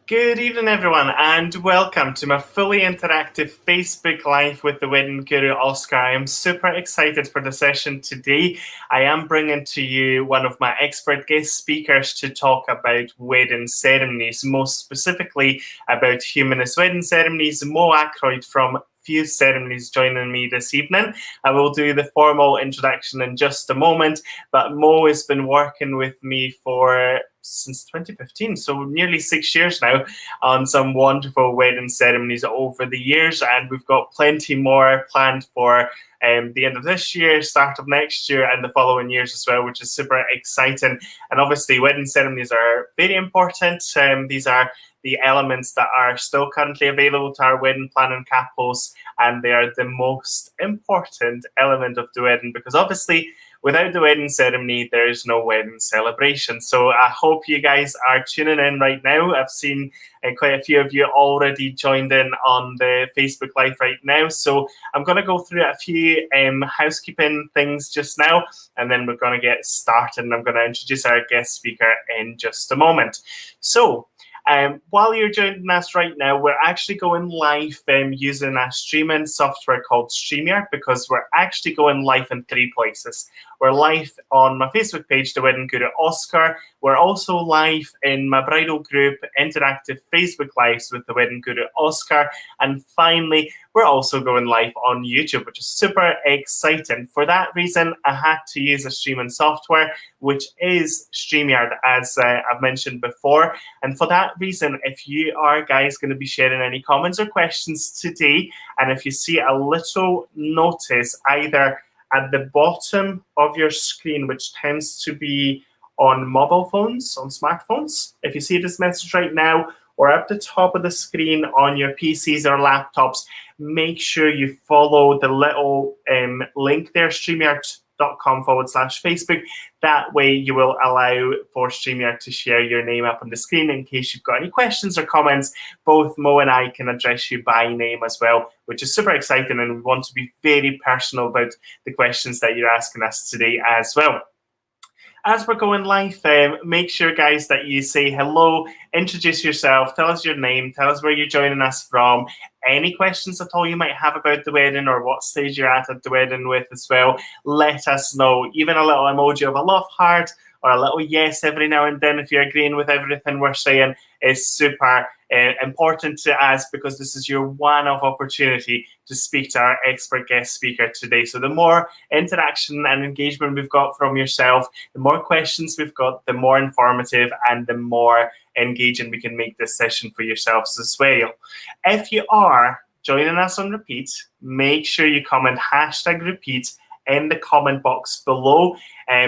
Good evening, everyone, and welcome to my fully interactive Facebook Live with the Wedding Guru Oscar. I am super excited for the session today. I am bringing to you one of my expert guest speakers to talk about wedding ceremonies, most specifically about humanist wedding ceremonies. Mo Ackroyd from Fuze Ceremonies joining me this evening. I will do the formal introduction in just a moment, but Mo has been working with me since 2015, so nearly 6 years now, on some wonderful wedding ceremonies over the years, and we've got plenty more planned for the end of this year, start of next year, and the following years as well, which is super exciting. And obviously, wedding ceremonies are very important. These are the elements that are still currently available to our wedding planning couples, and they are the most important element of the wedding, because obviously without the wedding ceremony, there is no wedding celebration. So I hope you guys are tuning in right now. I've seen quite a few of you already joined in on the Facebook Live right now. So I'm going to go through a few housekeeping things just now, and then we're going to get started. And I'm going to introduce our guest speaker in just a moment. So while you're joining us right now, we're actually going live using a streaming software called StreamYard, because we're actually going live in 3 places. We're live on my Facebook page, The Wedding Guru Oscar. We're also live in my bridal group, Interactive Facebook Lives with The Wedding Guru Oscar. And finally, we're also going live on YouTube, which is super exciting. For that reason, I had to use a streaming software, which is StreamYard, as I've mentioned before. And for that reason, if you are guys going to be sharing any comments or questions today, and if you see a little notice either at the bottom of your screen, which tends to be on mobile phones, on smartphones, if you see this message right now, or at the top of the screen on your PCs or laptops, make sure you follow the little link there, streamyard.com/Facebook. That way you will allow for StreamYard to share your name up on the screen in case you've got any questions or comments. Both Mo and I can address you by name as well, which is super exciting, and we want to be very personal about the questions that you're asking us today as well. As we're going live, make sure, guys, that you say hello, introduce yourself, tell us your name, tell us where you're joining us from, any questions at all you might have about the wedding or what stage you're at the wedding with as well. Let us know. Even a little emoji of a love heart or a little yes every now and then, if you're agreeing with everything we're saying, is super important to us, because this is your one-off opportunity to speak to our expert guest speaker today. So the more interaction and engagement we've got from yourself, the more questions we've got, the more informative and the more engaging we can make this session for yourselves as well. If you are joining us on repeat, make sure you comment #repeat in the comment box below,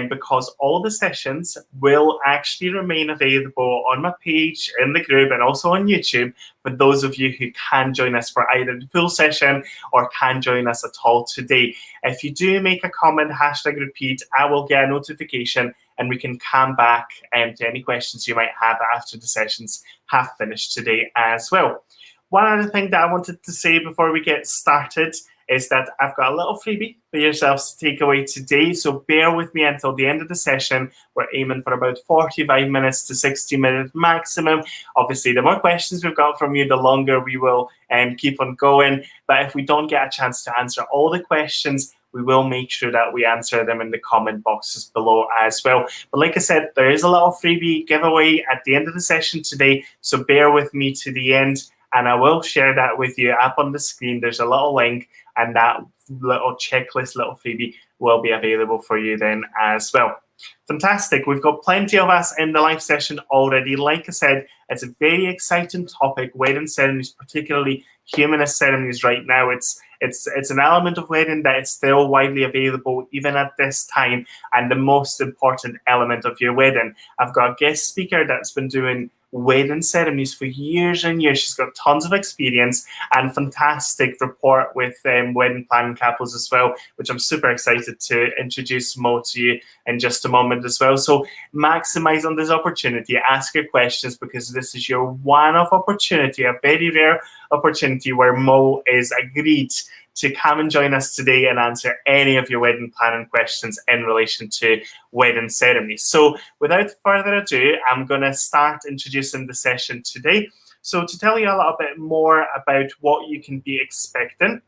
because all the sessions will actually remain available on my page, in the group, and also on YouTube for those of you who can join us for either the full session or can join us at all today. If you do make a comment #repeat, I will get a notification and we can come back to any questions you might have after the sessions have finished today as well. One other thing that I wanted to say before we get started is that I've got a little freebie for yourselves to take away today. So bear with me until the end of the session. We're aiming for about 45 minutes to 60 minutes maximum. Obviously, the more questions we've got from you, the longer we will keep on going. But if we don't get a chance to answer all the questions, we will make sure that we answer them in the comment boxes below as well. But like I said, there is a little freebie giveaway at the end of the session today. So bear with me to the end, and I will share that with you up on the screen. There's a little link, and that little checklist, little freebie will be available for you then as well. Fantastic. We've got plenty of us in the live session already. Like I said, it's a very exciting topic, wedding ceremonies, particularly humanist ceremonies right now. It's an element of wedding that is still widely available even at this time, and the most important element of your wedding. I've got a guest speaker that's been doing wedding ceremonies for years and years. She's got tons of experience and fantastic rapport with wedding planning couples as well, which I'm super excited to introduce Mo to you in just a moment as well. So maximize on this opportunity, ask your questions, because this is your one-off opportunity, a very rare opportunity where Mo is agreed to come and join us today and answer any of your wedding planning questions in relation to wedding ceremonies. So without further ado, I'm going to start introducing the session today. So to tell you a little bit more about what you can be expecting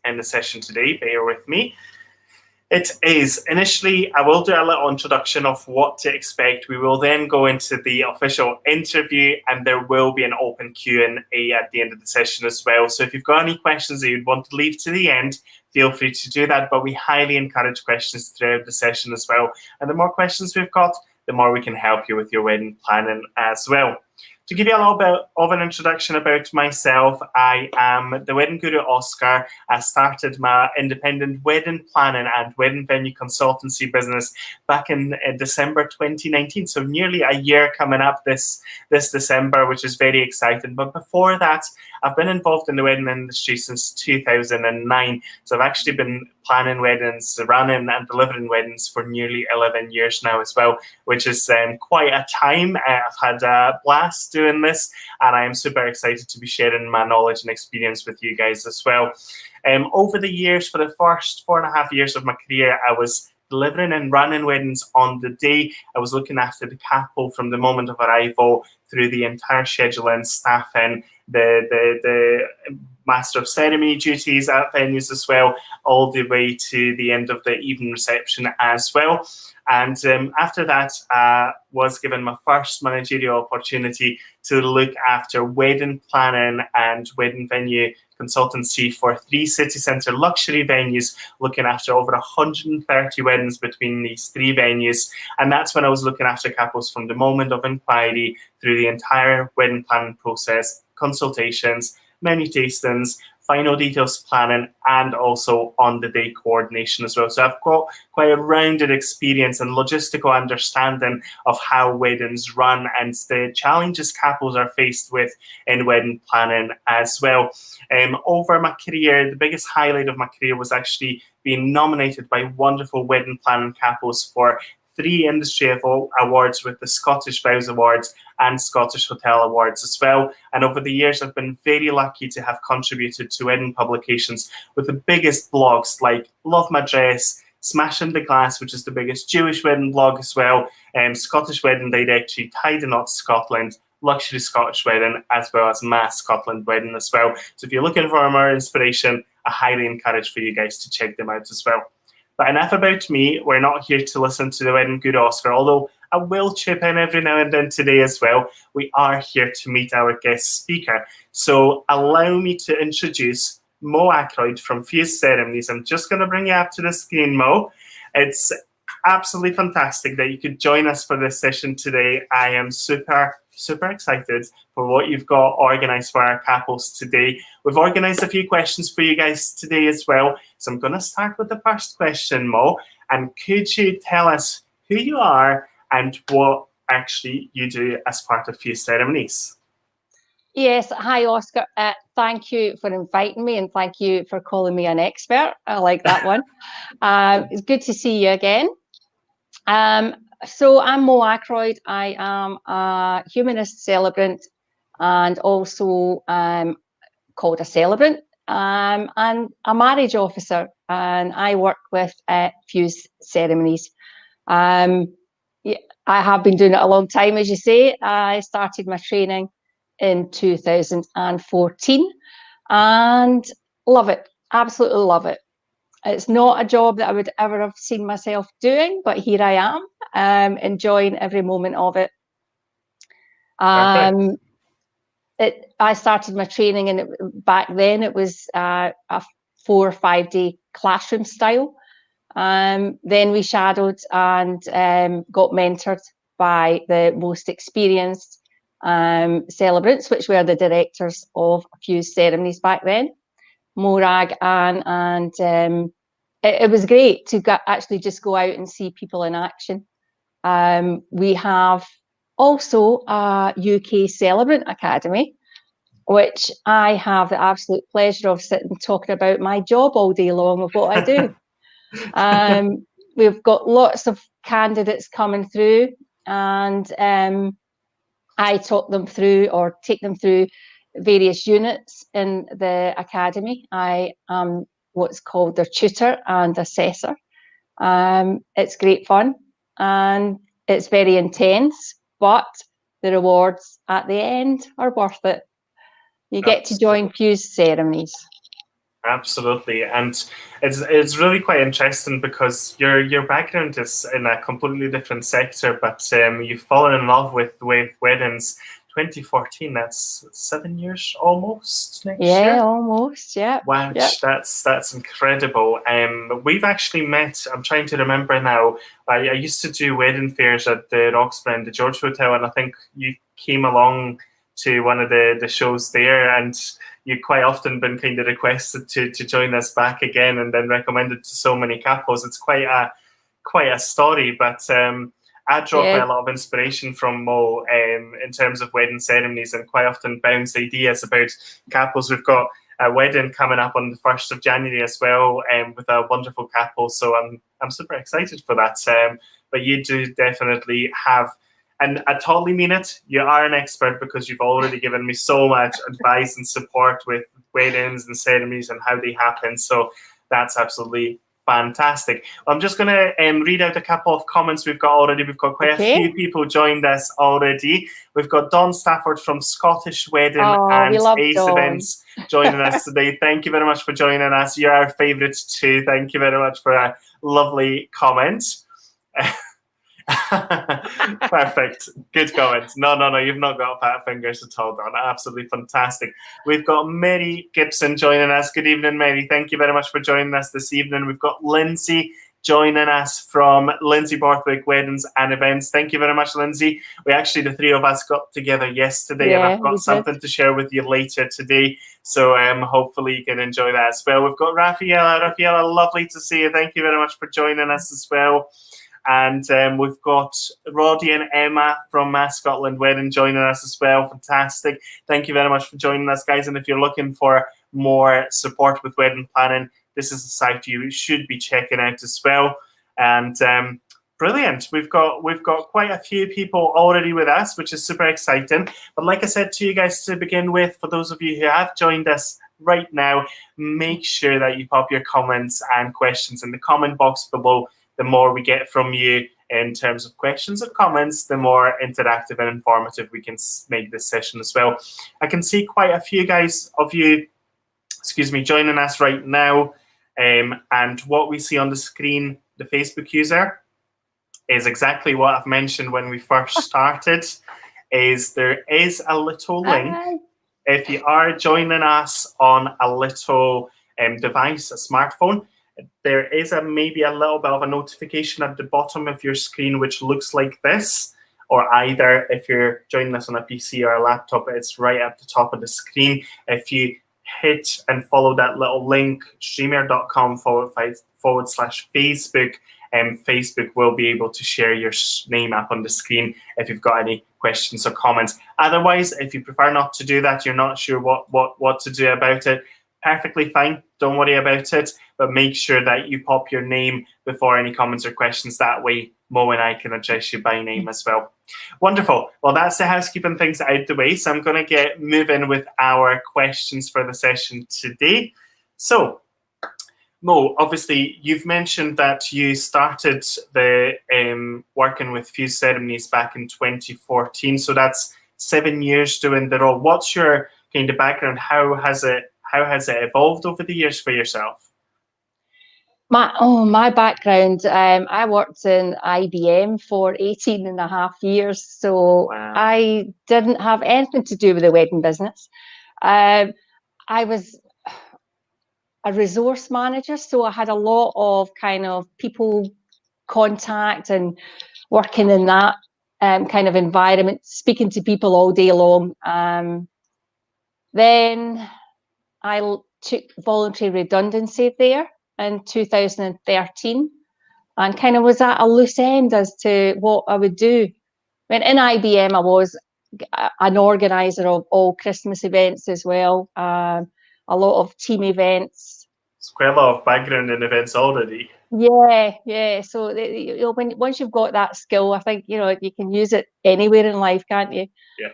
in the session today, bear with me. It is initially, I will do a little introduction of what to expect. We will then go into the official interview, and there will be an open Q&A at the end of the session as well. So if you've got any questions that you'd want to leave to the end, feel free to do that. But we highly encourage questions throughout the session as well. And the more questions we've got, the more we can help you with your wedding planning as well. To give you a little bit of an introduction about myself, I am the wedding guru Oscar. I started my independent wedding planning and wedding venue consultancy business back in December 2019. So nearly a year coming up this December, which is very exciting. But before that, I've been involved in the wedding industry since 2009. So I've actually been planning weddings, running and delivering weddings for nearly 11 years now as well, which is quite a time. I've had a blast doing this, and I am super excited to be sharing my knowledge and experience with you guys as well. Over the years, for the first 4.5 years of my career, I was delivering and running weddings on the day. I was looking after the couple from the moment of arrival through the entire scheduling, staffing, the master of ceremony duties at venues as well, all the way to the end of the evening reception as well. And after that, I was given my first managerial opportunity to look after wedding planning and wedding venue consultancy for 3 city centre luxury venues, looking after over 130 weddings between these 3 venues. And that's when I was looking after couples from the moment of inquiry through the entire wedding planning process, consultations, menu tastings, final details planning, and also on the day coordination as well. So I've got quite a rounded experience and logistical understanding of how weddings run and the challenges couples are faced with in wedding planning as well. Over my career, the biggest highlight of my career was actually being nominated by wonderful wedding planning couples for 3 industry awards with the Scottish Vows Awards and Scottish Hotel Awards as well. And over the years, I've been very lucky to have contributed to wedding publications with the biggest blogs like Love My Dress, Smashing the Glass, which is the biggest Jewish wedding blog as well, Scottish Wedding Directory, Tie the Knot Scotland, Luxury Scottish Wedding, as well as Mass Scotland Wedding as well. So if you're looking for more inspiration, I highly encourage for you guys to check them out as well. But enough about me. We're not here to listen to the wedding guru Oscar, although I will chip in every now and then today as well. We are here to meet our guest speaker. So allow me to introduce Mo Ackroyd from Fuze Ceremonies. I'm just going to bring you up to the screen, Mo. It's absolutely fantastic that you could join us for this session today. I am super excited for what you've got organised for our couples today. We've organised a few questions for you guys today as well. So I'm going to start with the first question, Mo. And could you tell us who you are and what actually you do as part of Fuze Ceremonies? Yes, hi Oscar. Thank you for inviting me and thank you for calling me an expert. I like that one. It's good to see you again. So I'm Mo Ackroyd. I am a humanist celebrant and also called a celebrant and a marriage officer. And I work with Fuze Ceremonies. I have been doing it a long time, as you say. I started my training in 2014 and love it. Absolutely love it. It's not a job that I would ever have seen myself doing, but here I am, enjoying every moment of it. I started my training, and back then it was a 4 or 5 day classroom style. Then we shadowed and got mentored by the most experienced celebrants, which were the directors of Fuze Ceremonies back then, Morag, and it was great to actually just go out and see people in action. We have also a UK Celebrant Academy, which I have the absolute pleasure of sitting talking about my job all day long of what I do. We've got lots of candidates coming through, and I talk them through or take them through various units in the academy. I am what's called their tutor and assessor. It's great fun and it's very intense, but the rewards at the end are worth it. You get to join Fuze Ceremonies. Absolutely, and it's really quite interesting because your background is in a completely different sector, but you've fallen in love with weddings. 2014, that's 7 years almost next year. Yeah, almost. Yeah. Wow, yeah. That's incredible. We've actually met. I'm trying to remember now. I used to do wedding fairs at the Roxburgh and the George Hotel, and I think you came along to one of the shows there, and you've quite often been kind of requested to join us back again, and then recommended to so many couples. It's quite a story, but I draw quite a lot of inspiration from Mo in terms of wedding ceremonies, and quite often bounce ideas about couples. We've got a wedding coming up on the 1st of January as well, with a wonderful couple. So I'm super excited for that. But you do definitely have, and I totally mean it, you are an expert because you've already given me so much advice and support with weddings and ceremonies and how they happen. So that's absolutely fantastic. I'm just going to read out a couple of comments we've got already. We've got quite a few people joined us already. We've got Don Stafford from Scottish Wedding and Ace Don. Events joining us today. Thank you very much for joining us. You're our favourites too. Thank you very much for a lovely comment. Perfect. Good comment. No, you've not got fat fingers at all, Don. Absolutely fantastic. We've got Mary Gibson joining us. Good evening, Mary. Thank you very much for joining us this evening. We've got Lindsay joining us from Lindsay Borthwick Weddings and Events. Thank you very much, Lindsay. We actually, the three of us got together yesterday, and I've got something to share with you later today. So hopefully you can enjoy that as well. We've got Raffaella, lovely to see you. Thank you very much for joining us as well. And we've got Roddy and Emma from Scotland Wedding joining us as well. Fantastic. Thank you very much for joining us, guys. And if you're looking for more support with wedding planning, this is a site you should be checking out as well. And brilliant. We've got quite a few people already with us, which is super exciting. But like I said to you guys to begin with, for those of you who have joined us right now, make sure that you pop your comments and questions in the comment box below. The more we get from you in terms of questions and comments, the more interactive and informative we can make this session as well. I can see quite a few joining us right now. And what we see on the screen, the Facebook user, is exactly what I've mentioned when we first started, is there is a little link. If you are joining us on a little device, a smartphone, there is maybe a little bit of a notification at the bottom of your screen which looks like this, or either if you're joining us on a PC or a laptop, it's right at the top of the screen. If you hit and follow that little link, streamer.com/Facebook, Facebook will be able to share your name up on the screen if you've got any questions or comments. Otherwise, if you prefer not to do that, you're not sure what to do about it, perfectly fine. Don't worry about it, but make sure that you pop your name before any comments or questions. That way, Mo and I can address you by name as well. Wonderful. Well, that's the housekeeping things out of the way. So I'm going to get moving with our questions for the session today. So, Mo, obviously, you've mentioned that you started the working with Fuze Ceremonies back in 2014. So that's 7 years doing the role. What's your kind of background? How has it evolved over the years for yourself? My background, I worked in IBM for 18 and a half years, so wow. I didn't have anything to do with the wedding business. I was a resource manager, so I had a lot of kind of people contact and working in that kind of environment, speaking to people all day long. Then I took voluntary redundancy there in 2013 and kind of was at a loose end as to what I would do. When in IBM, I was an organizer of all Christmas events as well, a lot of team events. It's quite a lot of background in events already. Yeah. So once you've got that skill, I think you can use it anywhere in life, can't you? Yeah.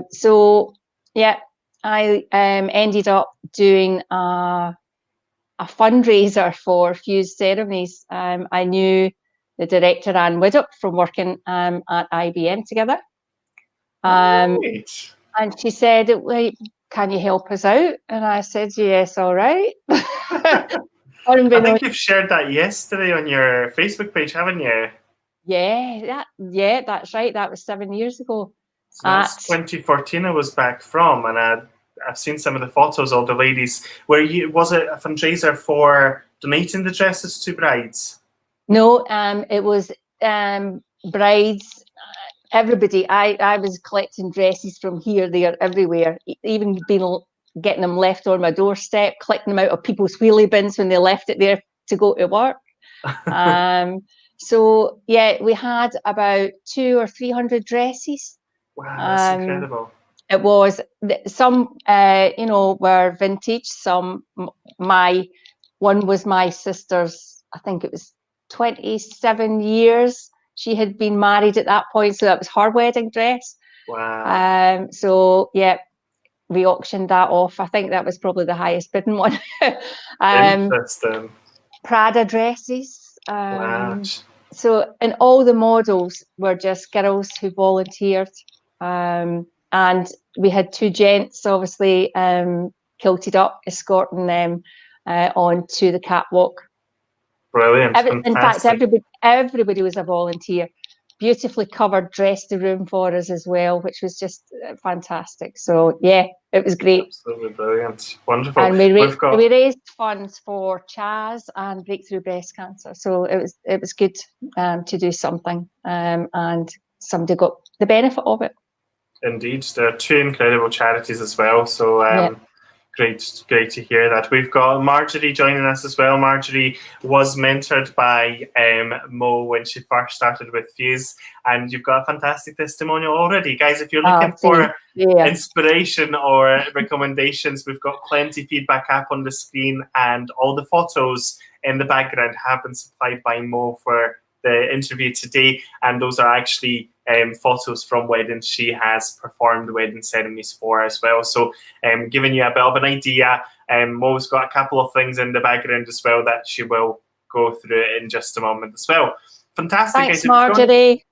So yeah, I ended up doing a fundraiser for Fuze Ceremonies. I knew the director, Anne Widdock, from working at IBM together. Right. And she said, well, can you help us out? And I said, yes, all right. I think you've shared that yesterday on your Facebook page, haven't you? Yeah, that's right. That was 7 years ago. So that's 2014 I was back from, and I've seen some of the photos of the ladies. Was it a fundraiser for donating the dresses to brides? No, it was brides, everybody. I was collecting dresses from here, there, everywhere, even getting them left on my doorstep, collecting them out of people's wheelie bins when they left it there to go to work. So yeah, we had about 200 or 300 dresses. Wow, that's incredible. It was some, were vintage. One was my sister's. I think it was 27 years. She had been married at that point, so that was her wedding dress. Wow. So yeah, we auctioned that off. I think that was probably the highest bidding one. Interesting. Prada dresses. Wow. So, and all the models were just girls who volunteered. And we had 2 gents, obviously, kilted up, escorting them onto the catwalk. Brilliant. In fact, everybody was a volunteer. Beautifully covered, dressed the room for us as well, which was just fantastic. So yeah, it was great. Absolutely brilliant. Wonderful. And we raised funds for Chaz and breakthrough breast cancer. So it was good to do something, and somebody got the benefit of it. Indeed, there are 2 incredible charities as well. So great to hear that. We've got Marjorie joining us as well. Marjorie was mentored by Mo when she first started with Fuze, and you've got a fantastic testimonial already. Guys, if you're looking for inspiration or recommendations, we've got plenty feedback up on the screen, and all the photos in the background have been supplied by Mo for the interview today, and those are actually photos from weddings she has performed wedding ceremonies for as well. So giving you a bit of an idea, Mo's got a couple of things in the background as well that she will go through in just a moment as well. Fantastic. Thanks, Marjorie.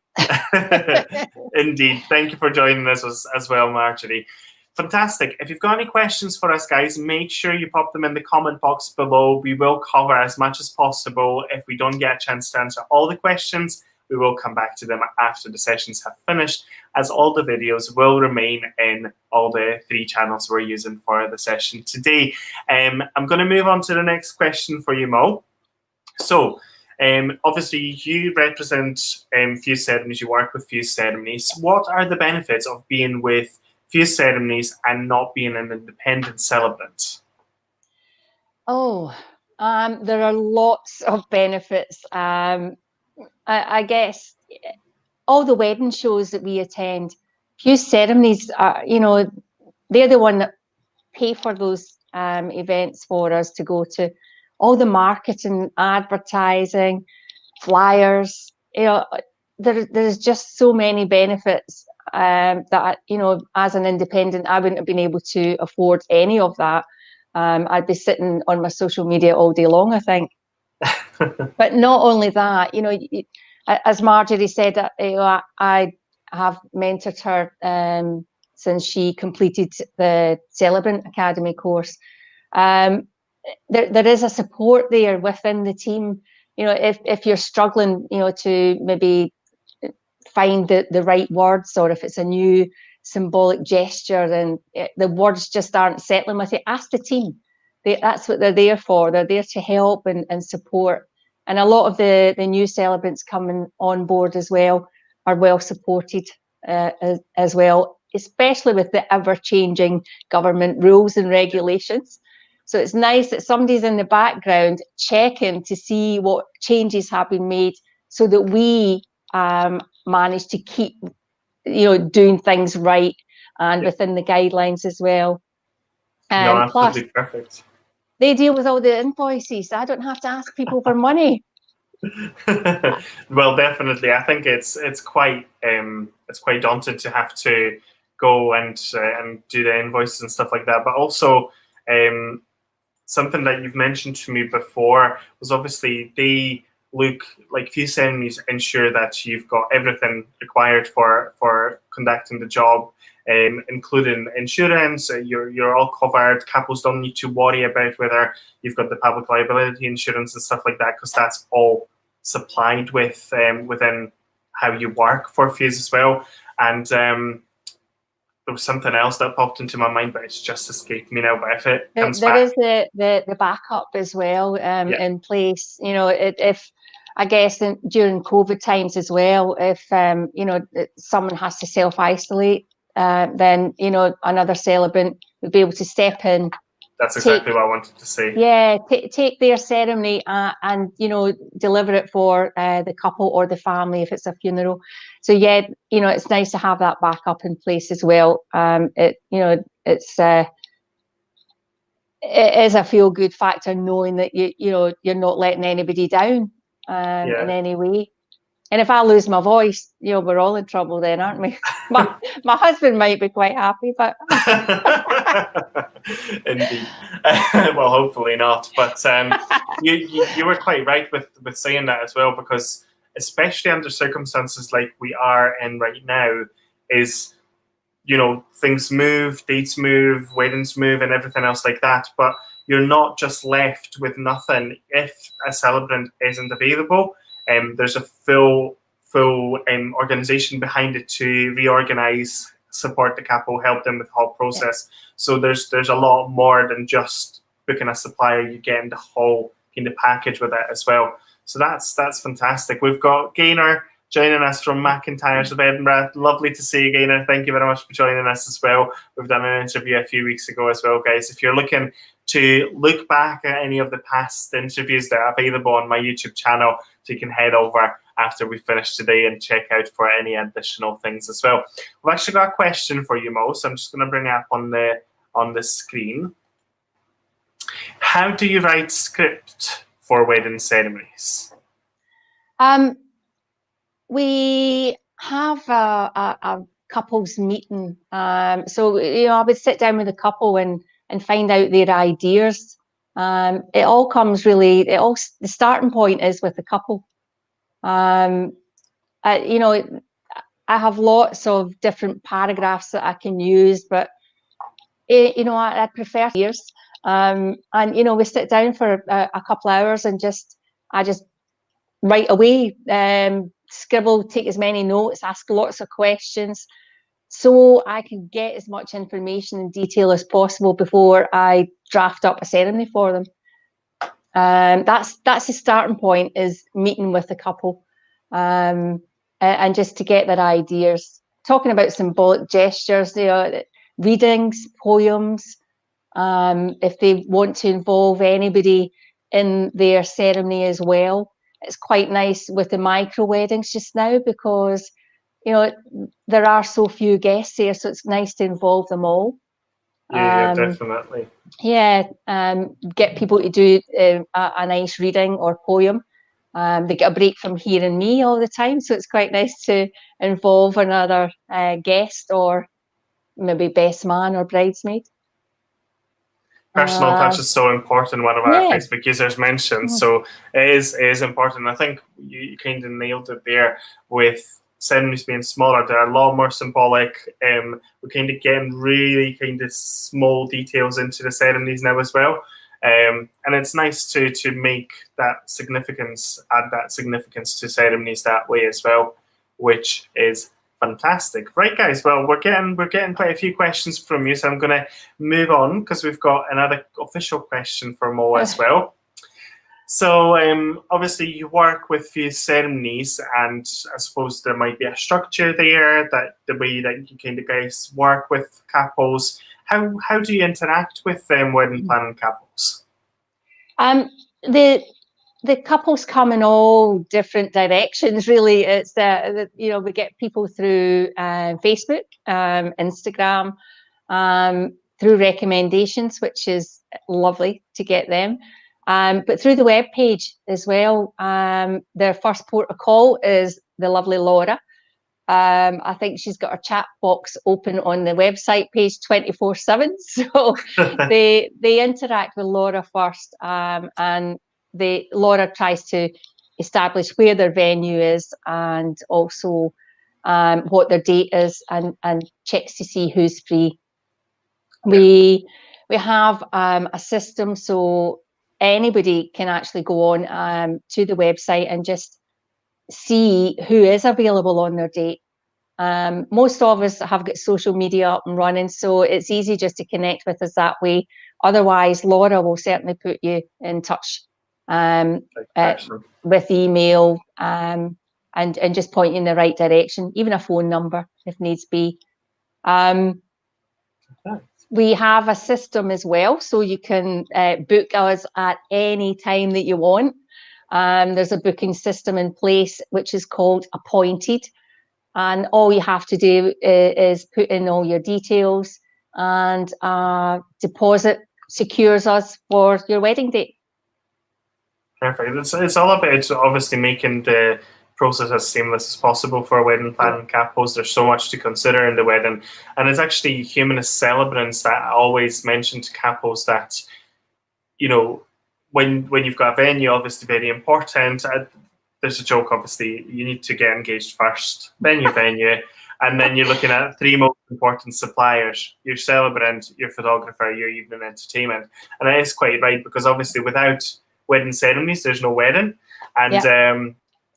Indeed. Thank you for joining us as well, Marjorie. Fantastic. If you've got any questions for us, guys, make sure you pop them in the comment box below. We will cover as much as possible. If we don't get a chance to answer all the questions, we will come back to them after the sessions have finished, as all the videos will remain in all the 3 channels we're using for the session today. I'm going to move on to the next question for you, Mo. So, obviously, you represent Fuze Ceremonies, you work with Fuze Ceremonies. What are the benefits of being with Fuze Ceremonies and not being an independent celebrant? There are lots of benefits. I guess all the wedding shows that we attend, Fuze Ceremonies are, they're the one that pay for those events for us to go to. All the marketing, advertising, flyers, there's just so many benefits that, as an independent, I wouldn't have been able to afford any of that. I'd be sitting on my social media all day long, I think. But not only that, as Marjorie said, I have mentored her since she completed the Celebrant Academy course. There is a support there within the team. If you're struggling, to maybe find the right words, or if it's a new symbolic gesture and the words just aren't settling with you, ask the team. That's what they're there for. They're there to help and support. And a lot of the new celebrants coming on board as well are well supported as well, especially with the ever-changing government rules and regulations. So it's nice that somebody's in the background checking to see what changes have been made so that we manage to keep, doing things right and within the guidelines as well. No, absolutely plus, perfect. They deal with all the invoices. I don't have to ask people for money. Well, definitely. I think it's quite daunting to have to go and do the invoices and stuff like that. But also, something that you've mentioned to me before was obviously they look, like Fuze Ceremonies ensure that you've got everything required for conducting the job, including insurance. You're all covered. Couples don't need to worry about whether you've got the public liability insurance and stuff like that, because that's all supplied with within how you work for Fuze as well. And there was something else that popped into my mind, but it's just escaped me now. But if it comes there back, is the backup as well in place. You know, if I guess during COVID times as well, if you know, someone has to self-isolate, then you know, another celebrant would be able to step in. That's exactly what I wanted to say. Yeah, take their ceremony and you know, deliver it for the couple or the family if it's a funeral. So yeah, you know, it's nice to have that backup in place as well. It, you know, it is a feel good factor knowing that you know, you're not letting anybody down in any way. And if I lose my voice, you know, we're all in trouble then, aren't we? My husband might be quite happy, but indeed. Well, hopefully not. But you were quite right with saying that as well, because especially under circumstances like we are in right now, is, you know, things move, dates move, weddings move, and everything else like that. But you're not just left with nothing if a celebrant isn't available. There's a full organization behind it to reorganize, support the couple, help them with the whole process. Yeah. So there's a lot more than just booking a supplier. You get in the whole kind of package with it as well. So that's fantastic. We've got Gaynor joining us from McIntyre's of Edinburgh. Lovely to see you, Gaynor. Thank you very much for joining us as well. We've done an interview a few weeks ago as well, guys. If you're looking to look back at any of the past interviews that are available on my YouTube channel, so you can head over after we finish today and check out for any additional things as well. We've actually got a question for you, Mo, so I'm just going to bring it up on the screen. How do you write script for wedding ceremonies? We have a couples meeting. So you know, I would sit down with a couple and find out their ideas. It all comes really. The starting point is with the couple. You know, I have lots of different paragraphs that I can use, but you know, I prefer years. And you know, we sit down for a couple of hours and I just write away, scribble, take as many notes, ask lots of questions, so I can get as much information and detail as possible before I draft up a ceremony for them. That's the starting point, is meeting with the couple, and just to get their ideas, talking about symbolic gestures, you know, readings, poems, if they want to involve anybody in their ceremony as well. It's quite nice with the micro weddings just now, because you know, there are so few guests there, so it's nice to involve them all. Yeah, definitely. Yeah, get people to do a nice reading or poem. They get a break from hearing me all the time, so it's quite nice to involve another guest, or maybe best man or bridesmaid. Personal touch is so important, one of our Facebook users mentioned. So it is important. I think you kind of nailed it there with ceremonies being smaller. They're a lot more symbolic. We're kind of getting really kind of small details into the ceremonies now as well. And it's nice to make that significance, add that significance to ceremonies that way as well, which is fantastic. Right, guys, well, we're getting quite a few questions from you, so I'm going to move on because we've got another official question for Mo as well. So obviously you work with Fuze Ceremonies, and I suppose there might be a structure there, that the way that you kind of guys work with couples. How do you interact with wedding planning couples? The couples come in all different directions, really. It's you know, we get people through Facebook, Instagram, through recommendations, which is lovely to get them. But through the web page as well. Their first port of call is the lovely Laura. I think she's got her chat box open on the website page 24/7. So they interact with Laura first, and Laura tries to establish where their venue is, and also what their date is, and checks to see who's free. We have a system, so anybody can actually go on to the website and just see who is available on their date. Most of us have got social media up and running, so it's easy just to connect with us that way. Otherwise, Laura will certainly put you in touch with email, and just point you in the right direction, even a phone number if needs be. We have a system as well, so you can book us at any time that you want. There's a booking system in place which is called Appointed, and all you have to do is put in all your details, and deposit secures us for your wedding date. Perfect. It's all about obviously making the process as seamless as possible for a wedding planning couples. There's so much to consider in the wedding, and it's actually humanist celebrants that always mention to couples that, you know, when you've got a venue, obviously very important. There's a joke, obviously, you need to get engaged first, then your venue, and then you're looking at 3 most important suppliers: your celebrant, your photographer, your evening entertainment. And it is quite right, because obviously without wedding ceremonies, there's no wedding. And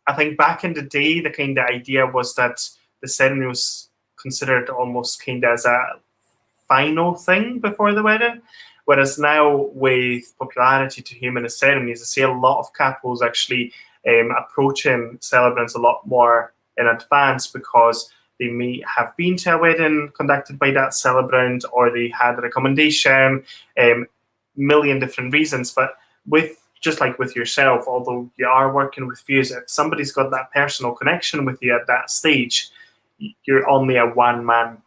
I think back in the day, the kind of idea was that the ceremony was considered almost kind of as a final thing before the wedding. Whereas now, with popularity to humanist ceremonies, I see a lot of couples actually approaching celebrants a lot more in advance, because they may have been to a wedding conducted by that celebrant, or they had a recommendation, million different reasons. But just like with yourself, although you are working with Fuze, if somebody's got that personal connection with you at that stage, you're only a one-man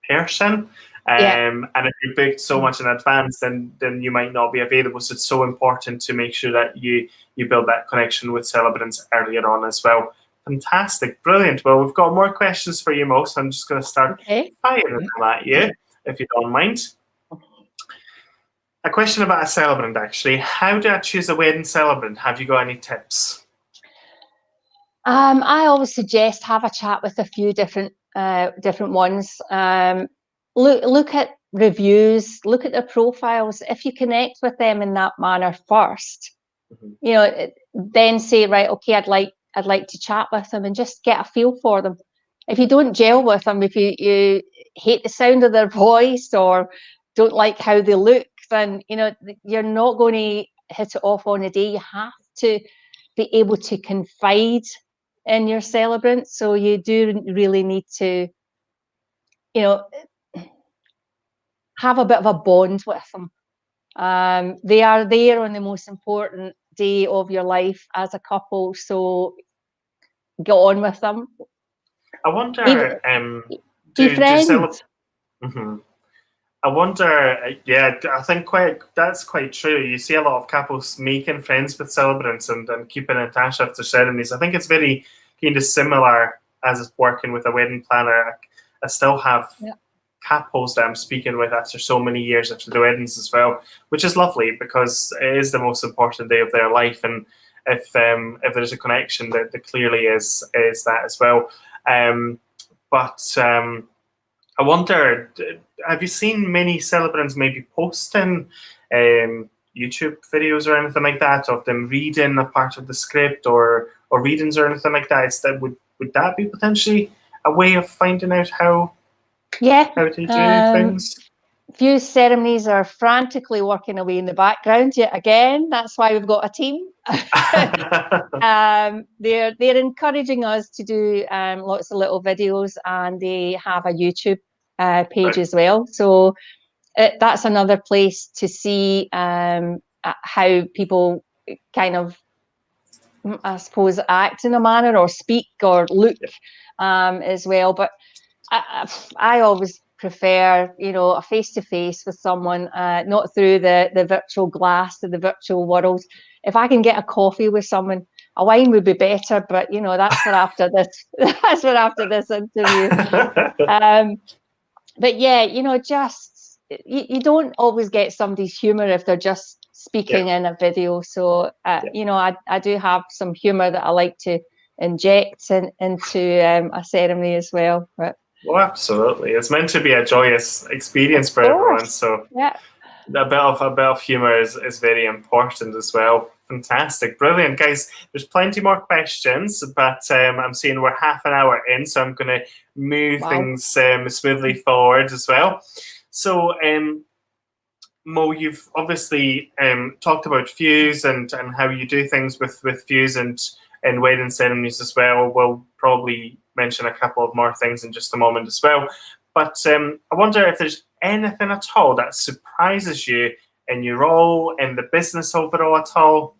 person. And if you booked so much in advance, then you might not be available. So it's so important to make sure that you build that connection with celebrants earlier on as well. Fantastic, brilliant. Well, we've got more questions for you, Mo, so I'm just going to start firing them at you, if you don't mind. A question about a celebrant, actually. How do I choose a wedding celebrant? Have you got any tips? I always suggest have a chat with a few different ones. Look at reviews, look at their profiles. If you connect with them in that manner first, you know, then say, right, okay, I'd like to chat with them and just get a feel for them. If you don't gel with them, if you hate the sound of their voice or don't like how they look, then you know you're not going to hit it off on a day. You have to be able to confide in your celebrant, so you do really need to, you know, have a bit of a bond with them. They are there on the most important day of your life as a couple, so get on with them. I wonder, be friends. I wonder, I think that's quite true. You see a lot of couples making friends with celebrants and keeping in touch after ceremonies. I think it's very kind of similar as working with a wedding planner. I still have couples that I'm speaking with after so many years after the weddings as well, which is lovely, because it is the most important day of their life. And if there's a connection, that clearly is that as well. But I wonder, have you seen many celebrants maybe posting YouTube videos or anything like that of them reading a part of the script or readings or anything like that? Would that be potentially a way of finding out how to do things? Fuze Ceremonies are frantically working away in the background yet again. That's why we've got a team. They're encouraging us to do lots of little videos, and they have a YouTube page as well. So that's another place to see how people kind of, I suppose, act in a manner or speak or look as well. But I always prefer, you know, a face-to-face with someone, not through the virtual glass of the virtual world. If I can get a coffee with someone, a wine would be better, but you know, that's for after this. That's for after this interview. But yeah, you know, just you don't always get somebody's humor if they're just speaking in a video. So, you know, I do have some humour that I like to inject into a ceremony as well. But well, absolutely, it's meant to be a joyous experience for everyone. So yeah, a bit of humor is very important as well. Fantastic, brilliant, guys. There's plenty more questions, but I'm seeing we're half an hour in, so I'm going to move things smoothly forward as well. So, Mo, you've obviously talked about Fuze and how you do things with Fuze and wedding ceremonies as well. We'll probably mention a couple of more things in just a moment as well. But I wonder if there's anything at all that surprises you in your role, in the business overall at all.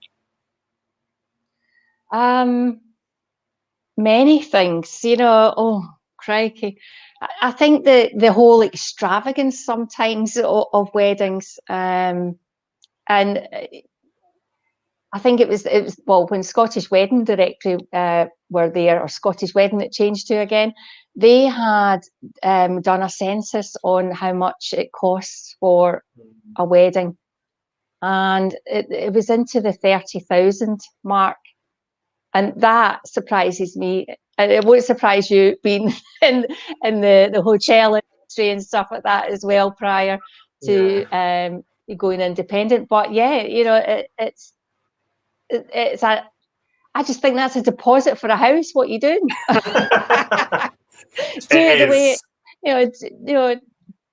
Many things, you know. Oh, crikey. I think the whole extravagance sometimes of weddings, and I think it was well, when Scottish Wedding Directory were there, or Scottish Wedding it changed to again, they had done a census on how much it costs for a wedding, and it was into the 30,000 mark. And that surprises me. And it won't surprise you, being in the hotel industry and stuff like that as well, prior to going independent. But yeah, you know, it's I just think that's a deposit for a house. What you doing? Do it the way, you know,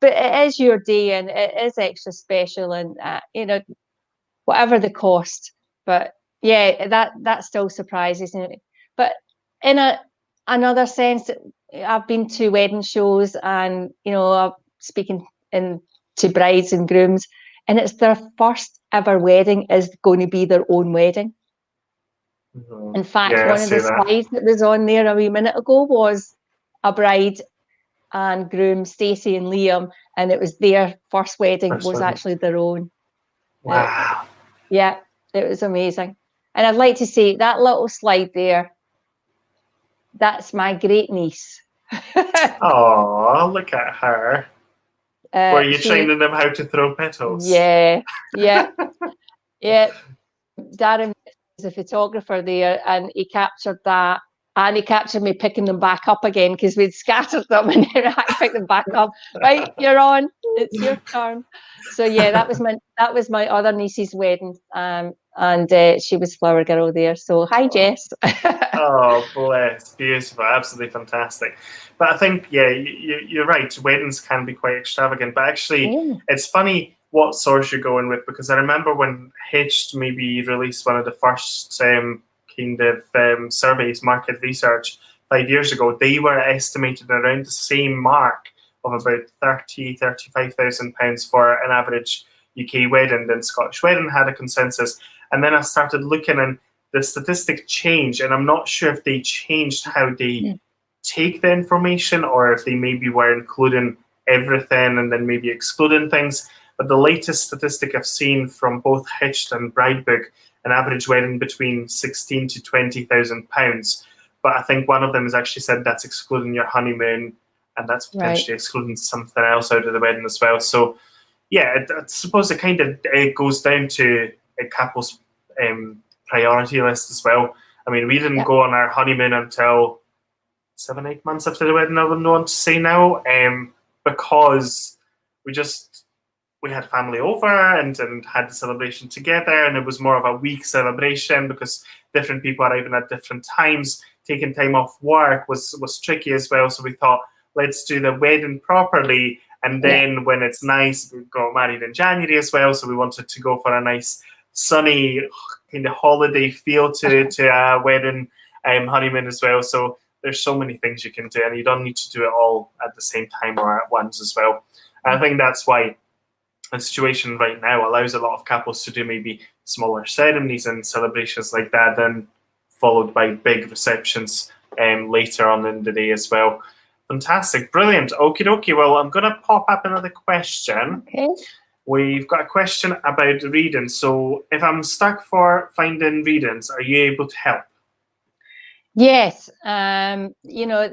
but it is your day and it is extra special, and you know, whatever the cost. But yeah, that still surprises me. But in another sense, I've been to wedding shows, and you know, I'm speaking to brides and grooms, and it's their first ever wedding is going to be their own wedding. In fact, one of the slides that was on there a wee minute ago was a bride and groom, Stacey and Liam, and it was their first wedding was actually their own. Wow. Yeah, it was amazing. And I'd like to say that little slide there, that's my great niece. Oh, look at her. Were you training them how to throw petals? Yeah. Darren was a photographer there, and he captured that. And he captured me picking them back up again, because we'd scattered them, and then I picked them back up. Right, you're on. It's your turn. So yeah, that was my other niece's wedding, and she was flower girl there. So hi, Jess. Oh, bless, beautiful, absolutely fantastic. But I think you're right. Weddings can be quite extravagant, but actually, it's funny what source you're going with, because I remember when Hitched maybe released one of the first kind of surveys, market research 5 years ago, they were estimated around the same mark of about £35,000 for an average UK wedding. Then Scottish Wedding had a consensus, and then I started looking, and the statistic changed, and I'm not sure if they changed how they take the information, or if they maybe were including everything and then maybe excluding things. But the latest statistic I've seen from both Hitched and Bridebook, an average wedding between £16,000 to £20,000. But I think one of them has actually said that's excluding your honeymoon, and that's potentially excluding something else out of the wedding as well. So yeah, I suppose it kind of goes down to a couple's priority list as well. I mean, we didn't go on our honeymoon until 7-8 months after the wedding, I wouldn't want to say now, because we had family over and had the celebration together, and it was more of a week celebration because different people arriving at different times. Taking time off work was tricky as well, so we thought, let's do the wedding properly, and then when it's nice, we got married in January as well, so we wanted to go for a nice sunny kind of holiday feel to a wedding honeymoon as well. So there's so many things you can do, and you don't need to do it all at the same time or at once as well. And I think that's why the situation right now allows a lot of couples to do maybe smaller ceremonies and celebrations like that, then followed by big receptions later on in the day as well. Fantastic, brilliant. Okie dokie. Well, I'm going to pop up another question. Okay. We've got a question about readings. So if I'm stuck for finding readings, are you able to help? Yes. You know,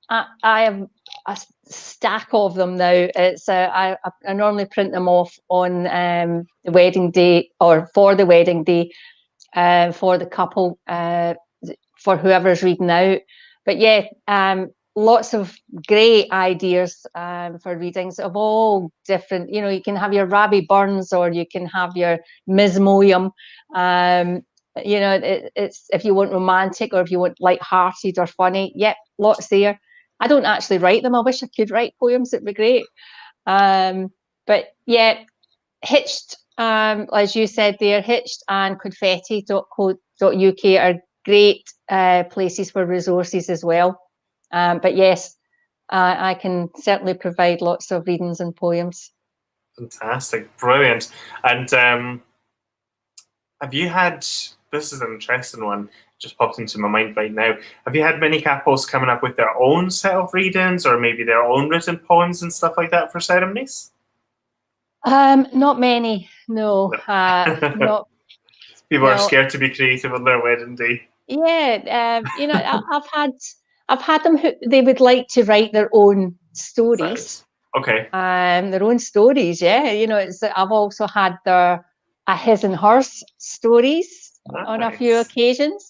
I have a stack of them now. It's I normally print them off on the wedding day, or for the wedding day, for the couple, for whoever's reading out. But yeah, lots of great ideas for readings of all different. You know, you can have your Rabbie Burns, or you can have your Ms. Moyam. You know, it's if you want romantic, or if you want light-hearted or funny. Yep, lots there. I don't actually write them. I wish I could write poems. It'd be great. But yeah, Hitched, as you said there, Hitched and confetti.co.uk are great places for resources as well. But yes, I can certainly provide lots of readings and poems. Fantastic, brilliant. And have you had, this is an interesting one, just popped into my mind right now. Have you had many couples coming up with their own set of readings, or maybe their own written poems and stuff like that for ceremonies? Not many, no. Not. People are scared to be creative on their wedding day. Yeah, you know, I've had them who they would like to write their own stories. Okay. Their own stories, yeah. You know, I've also had a his and hers stories on a few occasions.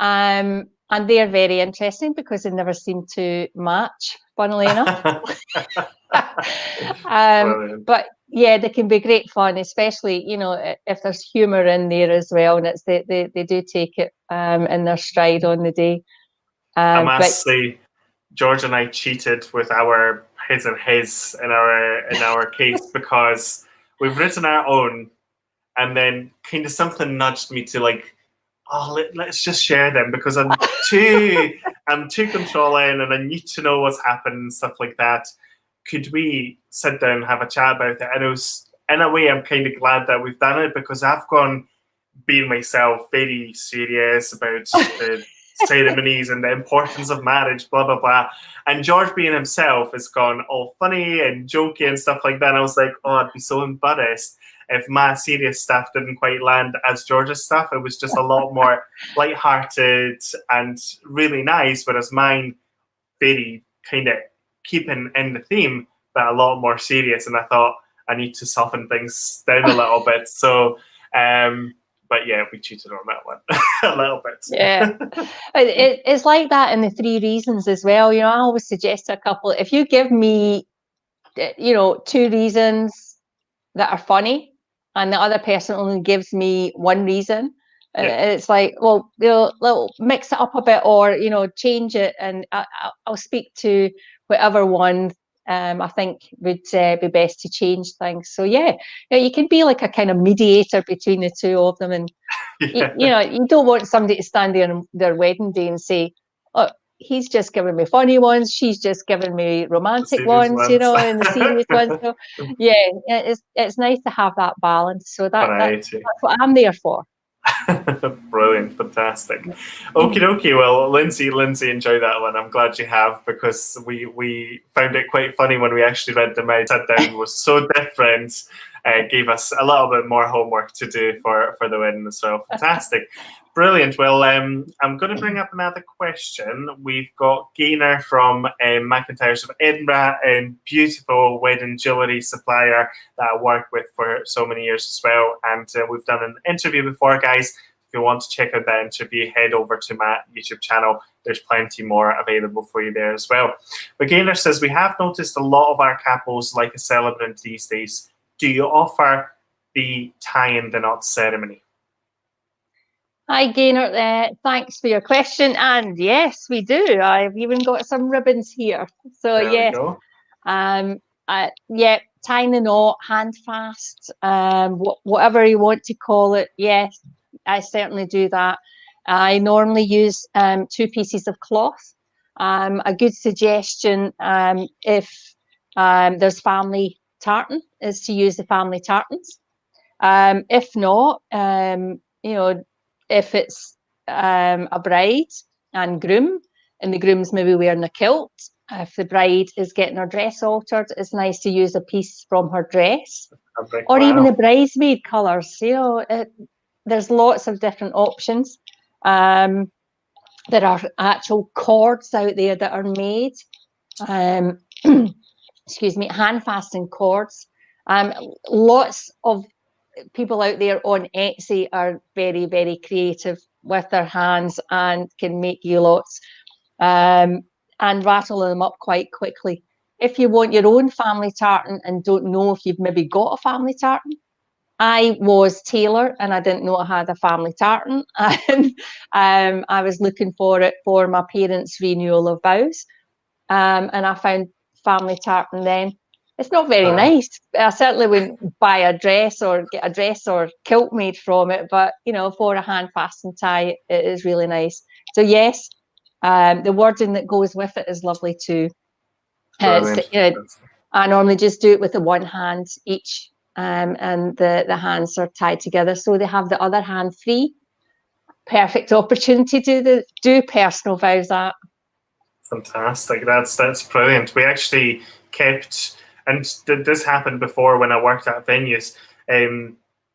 And they're very interesting because they never seem to match, funnily enough. But yeah, they can be great fun, especially, you know, if there's humour in there as well, and it's they do take it in their stride on the day. I must say, George and I cheated with our his and his in our case, because we've written our own, and then kind of something nudged me to like, oh, let's just share them, because I'm too controlling, and I need to know what's happened and stuff like that. Could we sit down and have a chat about it? And it was, in a way, I'm kind of glad that we've done it, because I've gone being myself very serious about the ceremonies and the importance of marriage, blah blah blah, and George being himself has gone all funny and jokey and stuff like that. And I was like, oh, I'd be so embarrassed if my serious stuff didn't quite land as George's stuff. It was just a lot more lighthearted and really nice, whereas mine very kind of keeping in the theme, but a lot more serious. And I thought I need to soften things down a little bit. So, but yeah, we cheated on that one a little bit. Yeah, it's like that in the 3 reasons as well. You know, I always suggest to a couple, if you give me, you know, 2 reasons that are funny, and the other person only gives me 1 reason, it's like, well, they'll mix it up a bit, or, you know, change it, and I'll speak to whatever one I think would be best to change things. So yeah, you can be like a kind of mediator between the 2 of them, and you know, you don't want somebody to stand there on their wedding day and say, oh, he's just giving me funny ones, she's just giving me romantic ones, you know, and the serious ones. So yeah, it's nice to have that balance. So that's what I'm there for. Brilliant, fantastic. Okie dokie. Well, Lindsay, enjoy that one. I'm glad you have, because we found it quite funny when we actually read them out. Sat down, was so different. Gave us a little bit more homework to do for the wedding as well. Fantastic. Brilliant. Well, I'm going to bring up another question. We've got Gaynor from McIntyre's of Edinburgh, and beautiful wedding jewellery supplier that I worked with for so many years as well. And we've done an interview before, guys. If you want to check out that interview, head over to my YouTube channel. There's plenty more available for you there as well. But Gaynor says, we have noticed a lot of our couples like a celebrant these days. Do you offer the tie-in the knot ceremony? Hi, Gaynor. Thanks for your question. And yes, we do. I've even got some ribbons here. So yes, yeah, tying the knot, hand fast, whatever you want to call it. Yes, I certainly do that. I normally use 2 pieces of cloth. A good suggestion, if there's family tartan, is to use the family tartans. If not, you know, if it's a bride and groom, and the groom's maybe wearing a kilt, if the bride is getting her dress altered, it's nice to use a piece from her dress, or even the bridesmaid colours. You know, there's lots of different options. There are actual cords out there that are made excuse me, hand fastened cords. Lots of people out there on Etsy are very, very creative with their hands and can make you lots and rattle them up quite quickly. If you want your own family tartan and don't know if you've maybe got a family tartan, I was tailor and I didn't know I had a family tartan, and I was looking for it for my parents' renewal of vows, and I found family tartan then. It's not very nice. I certainly wouldn't buy a dress or get a dress or kilt made from it, but you know, for a hand fastened tie, it is really nice. So yes, the wording that goes with it is lovely too. I normally just do it with the one hand each, and the hands are tied together, so they have the other hand free. Perfect opportunity to do personal vows at. Fantastic. That's brilliant. We actually kept, and this happened before when I worked at venues.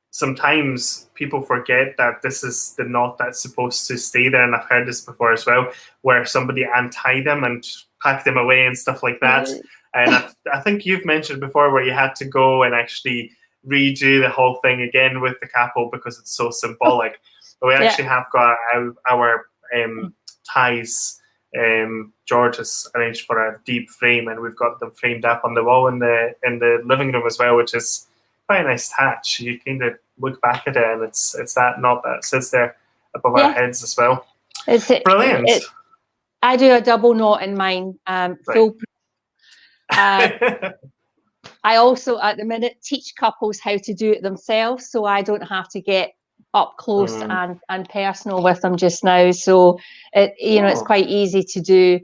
Sometimes people forget that this is the knot that's supposed to stay there, and I've heard this before as well, where somebody untied them and packed them away and stuff like that. And I think you've mentioned before where you had to go and actually redo the whole thing again with the capo because it's so symbolic. But we actually have got our ties. George has arranged for a deep frame, and we've got them framed up on the wall in the living room as well, which is quite a nice touch. You kind of look back at it, and it's that knot that sits there above our heads as well. Brilliant. I do a double knot in mine, full. I also, at the minute, teach couples how to do it themselves, so I don't have to get up close and personal with them just now. So it's quite easy to do.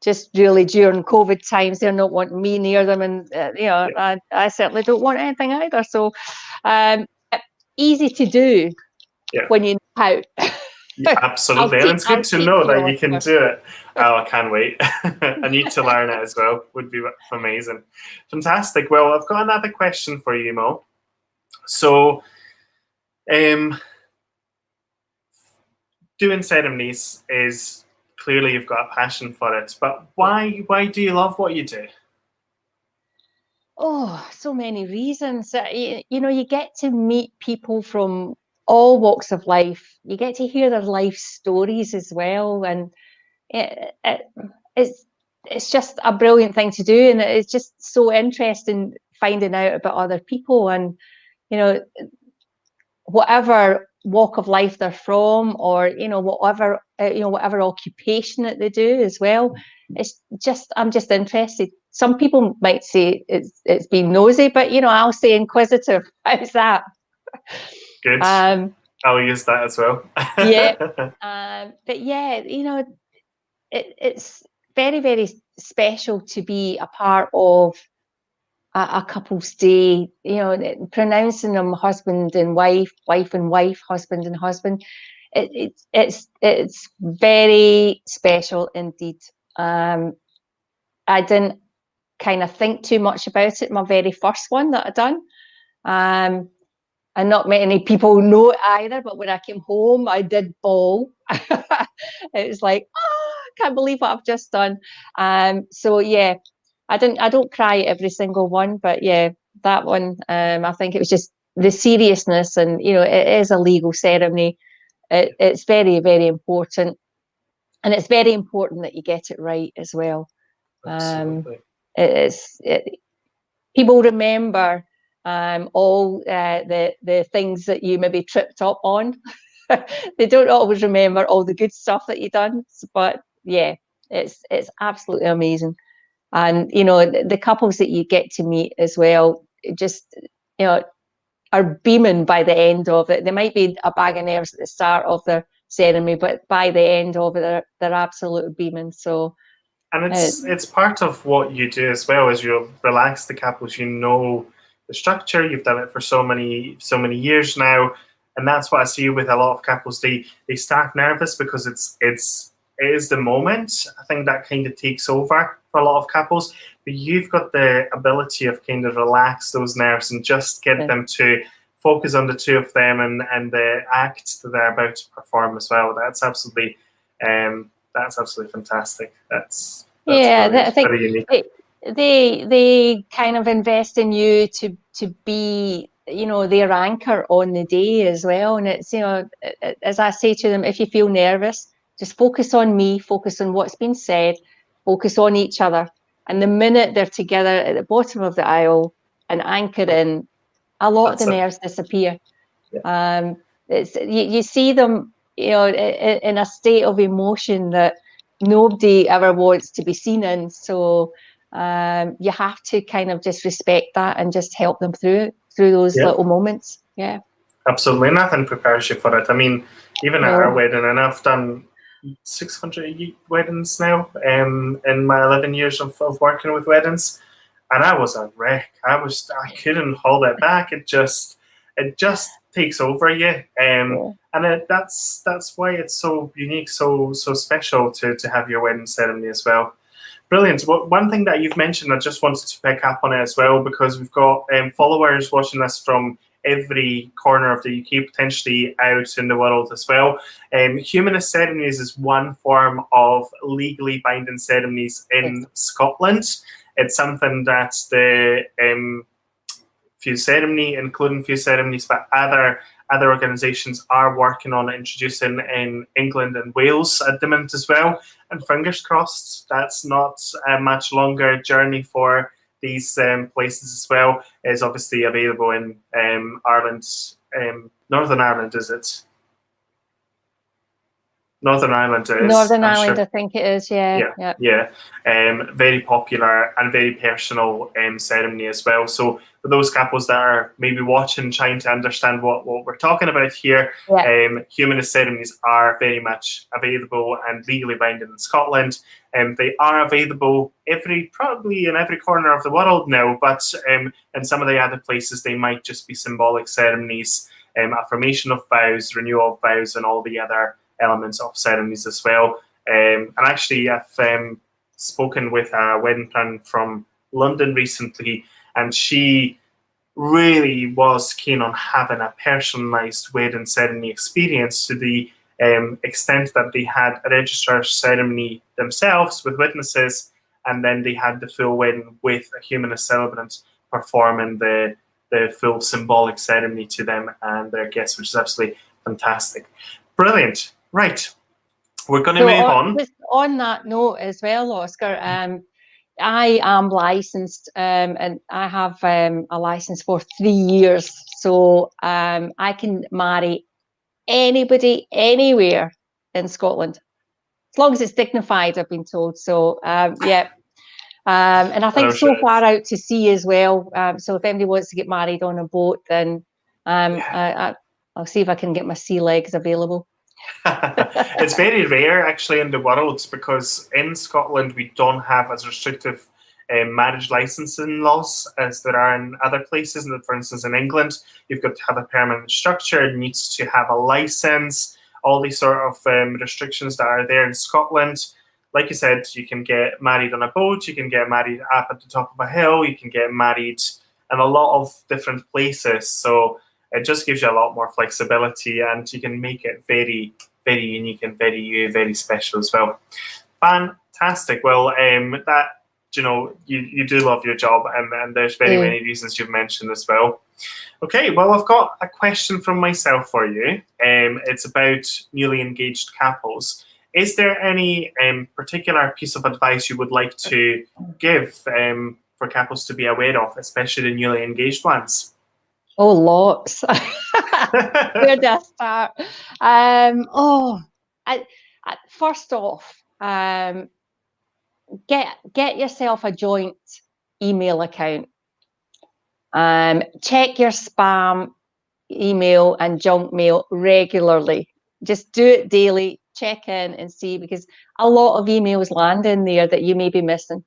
Just really during COVID times, they're not wanting me near them, and I certainly don't want anything either. So easy to do when you know how. Yeah, absolutely. And it's good to know that you can do it. Oh, I can't wait. I need to learn it as well. Would be amazing. Fantastic. Well, I've got another question for you, Mo. So, doing ceremonies is clearly you've got a passion for it, but why do you love what you do? Oh, so many reasons. You get to meet people from all walks of life. You get to hear their life stories as well, and it's just a brilliant thing to do, and it's just so interesting finding out about other people, and whatever walk of life they're from, or whatever occupation that they do as well. I'm just interested. Some people might say it's being nosy, but I'll say inquisitive. How's that? Good. I'll use that as well. But yeah, it's very, very special to be a part of a couple's day, pronouncing them husband and wife, wife and wife, husband and husband. It's very special indeed. I didn't kind of think too much about it. My very first one that I done, and not many people know it either. But when I came home, I did bawl. It was like, I can't believe what I've just done. So yeah. I don't cry at every single one, but yeah, that one, I think it was just the seriousness, and it is a legal ceremony. It's very, very important, and it's very important that you get it right as well. Absolutely. People remember all the things that you maybe tripped up on. They don't always remember all the good stuff that you've done, but yeah, it's absolutely amazing. And the couples that you get to meet as well, just are beaming by the end of it. They might be a bag of nerves at the start of the ceremony, but by the end of it, they're absolutely beaming. So, and it's part of what you do as well, as you relax the couples. The structure. You've done it for so many years now, and that's what I see with a lot of couples. They start nervous because it is the moment. I think that kind of takes over for a lot of couples, but you've got the ability of kind of relax those nerves and just get them to focus on the two of them and the act that they're about to perform as well. That's absolutely fantastic. That's Yeah, brilliant. I think Very unique. they kind of invest in you to be, you know, their anchor on the day as well. And it's, you know, as I say to them, if you feel nervous, just focus on me, focus on what's been said, focus on each other. And the minute they're together at the bottom of the aisle and anchored in, a lot of the nerves disappear. Yeah. It's you see them, you know, in a state of emotion that nobody ever wants to be seen in. So you have to kind of just respect that and just help them through those little moments. Yeah, absolutely. Nothing prepares you for it. I mean, even at our no, wedding, and I've done 600 weddings now in my 11 years of working with weddings, and I was a wreck. I couldn't hold it back. It just takes over you, yeah. and that's why it's so unique, so special to have your wedding ceremony as well. Brilliant. Well, one thing that you've mentioned, I just wanted to pick up on it as well, because we've got followers watching us from every corner of the UK, potentially out in the world as well. Humanist ceremonies is one form of legally binding ceremonies in Scotland. It's something that the Fuze Ceremony, including Fuze Ceremonies, but other organisations are working on introducing in England and Wales at the minute as well. And fingers crossed, that's not a much longer journey for these places as well. It's obviously available in Ireland, Northern Ireland, is it? Northern Ireland it is, Northern I'm Ireland, sure. I think it is. Yeah, Yeah, yeah. yeah. Very popular and very personal ceremony as well. So for those couples that are maybe watching, trying to understand what we're talking about here, Yeah. humanist ceremonies are very much available and legally binding in Scotland. They are available probably in every corner of the world now, but in some of the other places they might just be symbolic ceremonies, affirmation of vows, renewal of vows, and all the other elements of ceremonies as well. And actually, I've spoken with a wedding planner from London recently, and she really was keen on having a personalised wedding ceremony experience, to the extent that they had a registrar ceremony themselves with witnesses, and then they had the full wedding with a humanist celebrant performing the full symbolic ceremony to them and their guests, which is absolutely fantastic. Brilliant. Right. We're going to move on. Just on that note as well, Oscar, I am licensed and I have a license for 3 years. So I can marry anybody, anywhere in Scotland, as long as it's dignified, I've been told. So yeah. And I think so far out to sea as well. So if anybody wants to get married on a boat, then I'll see if I can get my sea legs available. It's very rare actually in the world, because in Scotland we don't have as restrictive marriage licensing laws as there are in other places. For instance, in England, you've got to have a permanent structure, it needs to have a license, all these sort of restrictions that are there in Scotland. Like you said, you can get married on a boat, you can get married up at the top of a hill, you can get married in a lot of different places. So it just gives you a lot more flexibility, and you can make it very, very unique and very special as well. Fantastic. Well, that, you do love your job, and there's very many reasons you've mentioned as well. Okay, well, I've got a question from myself for you. It's about newly engaged couples. Is there any particular piece of advice you would like to give for couples to be aware of, especially the newly engaged ones? Oh, lots. Where do I start? First off, get yourself a joint email account. Check your spam email and junk mail regularly. Just do it daily. Check in and see, because a lot of emails land in there that you may be missing.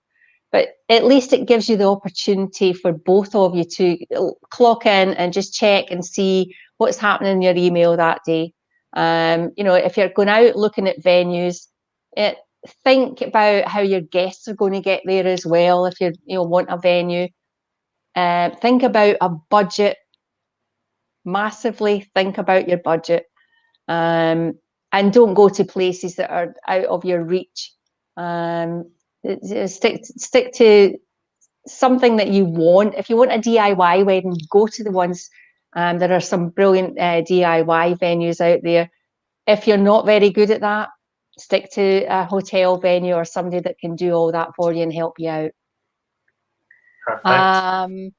But at least it gives you the opportunity for both of you to clock in and just check and see what's happening in your email that day. If you're going out looking at venues, think about how your guests are going to get there as well. If you want a venue, think about a budget. Massively think about your budget, and don't go to places that are out of your reach. Stick to something that you want. If you want a DIY wedding, go to the ones. There are some brilliant DIY venues out there. If you're not very good at that, stick to a hotel venue or somebody that can do all that for you and help you out. Perfect.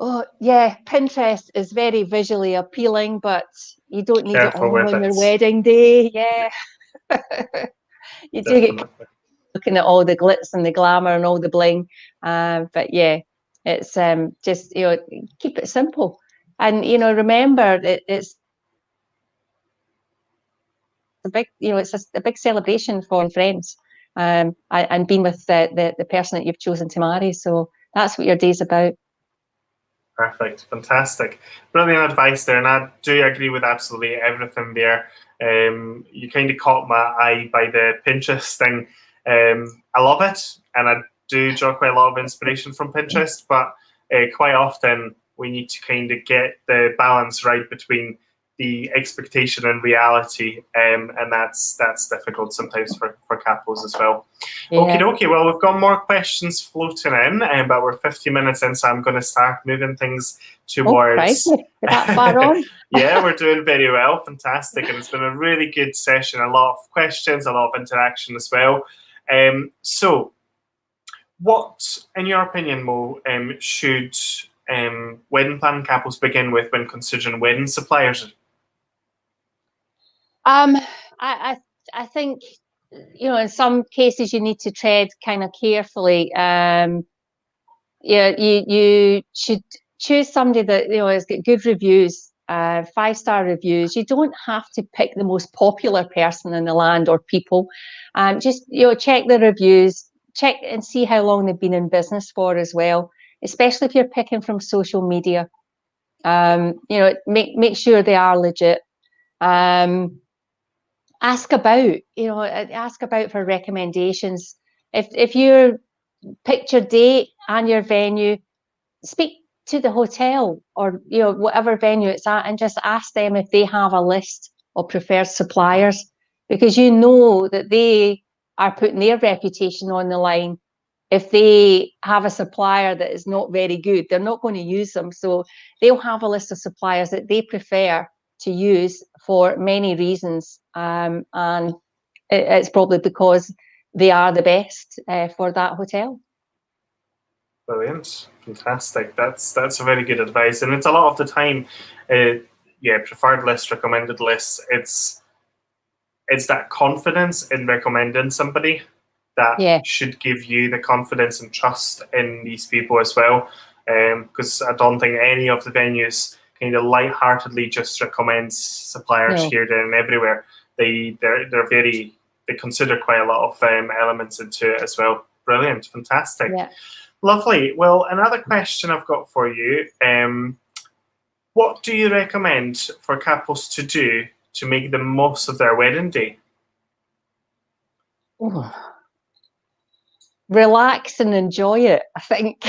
Oh yeah, Pinterest is very visually appealing, but you don't need it Careful all with on your it. wedding day. Yeah. You do get Definitely. looking at all the glitz and the glamour and all the bling. But yeah, it's just, keep it simple. And, remember that it's a big, it's a big celebration for friends, and being with the person that you've chosen to marry. So that's what your day's about. Perfect. Fantastic. Brilliant advice there. And I do agree with absolutely everything there. You kind of caught my eye by the Pinterest thing. I love it. And I do draw quite a lot of inspiration from Pinterest. But quite often we need to kind of get the balance right between the expectation and reality. And that's difficult sometimes for couples as well. Yeah. Okay. Well, we've got more questions floating in, but we're 50 minutes in, so I'm going to start moving things towards. Oh, we're that far on. Yeah, we're doing very well. Fantastic. And it's been a really good session. A lot of questions, a lot of interaction as well. So, what, in your opinion, Mo, should wedding planning couples begin with when considering wedding suppliers? I think, in some cases you need to tread kind of carefully. You should choose somebody that has got good reviews, 5-star reviews. You don't have to pick the most popular person in the land or people. Just check the reviews, check and see how long they've been in business for as well. Especially if you're picking from social media. Make sure they are legit. Ask about for recommendations. If you picked your date and your venue, speak to the hotel or whatever venue it's at and just ask them if they have a list of preferred suppliers, because that they are putting their reputation on the line. If they have a supplier that is not very good, they're not going to use them. So they'll have a list of suppliers that they prefer to use for many reasons, and it's probably because they are the best for that hotel. Brilliant, fantastic. That's a very good advice, and it's a lot of the time, preferred lists, recommended lists. It's that confidence in recommending somebody that should give you the confidence and trust in these people as well. Because I don't think any of the venues kind of lightheartedly just recommends suppliers here, there, and everywhere. They consider quite a lot of elements into it as well. Brilliant, fantastic. Yeah. Lovely. Well, another question I've got for you. What do you recommend for couples to do to make the most of their wedding day? Ooh. Relax and enjoy it, I think.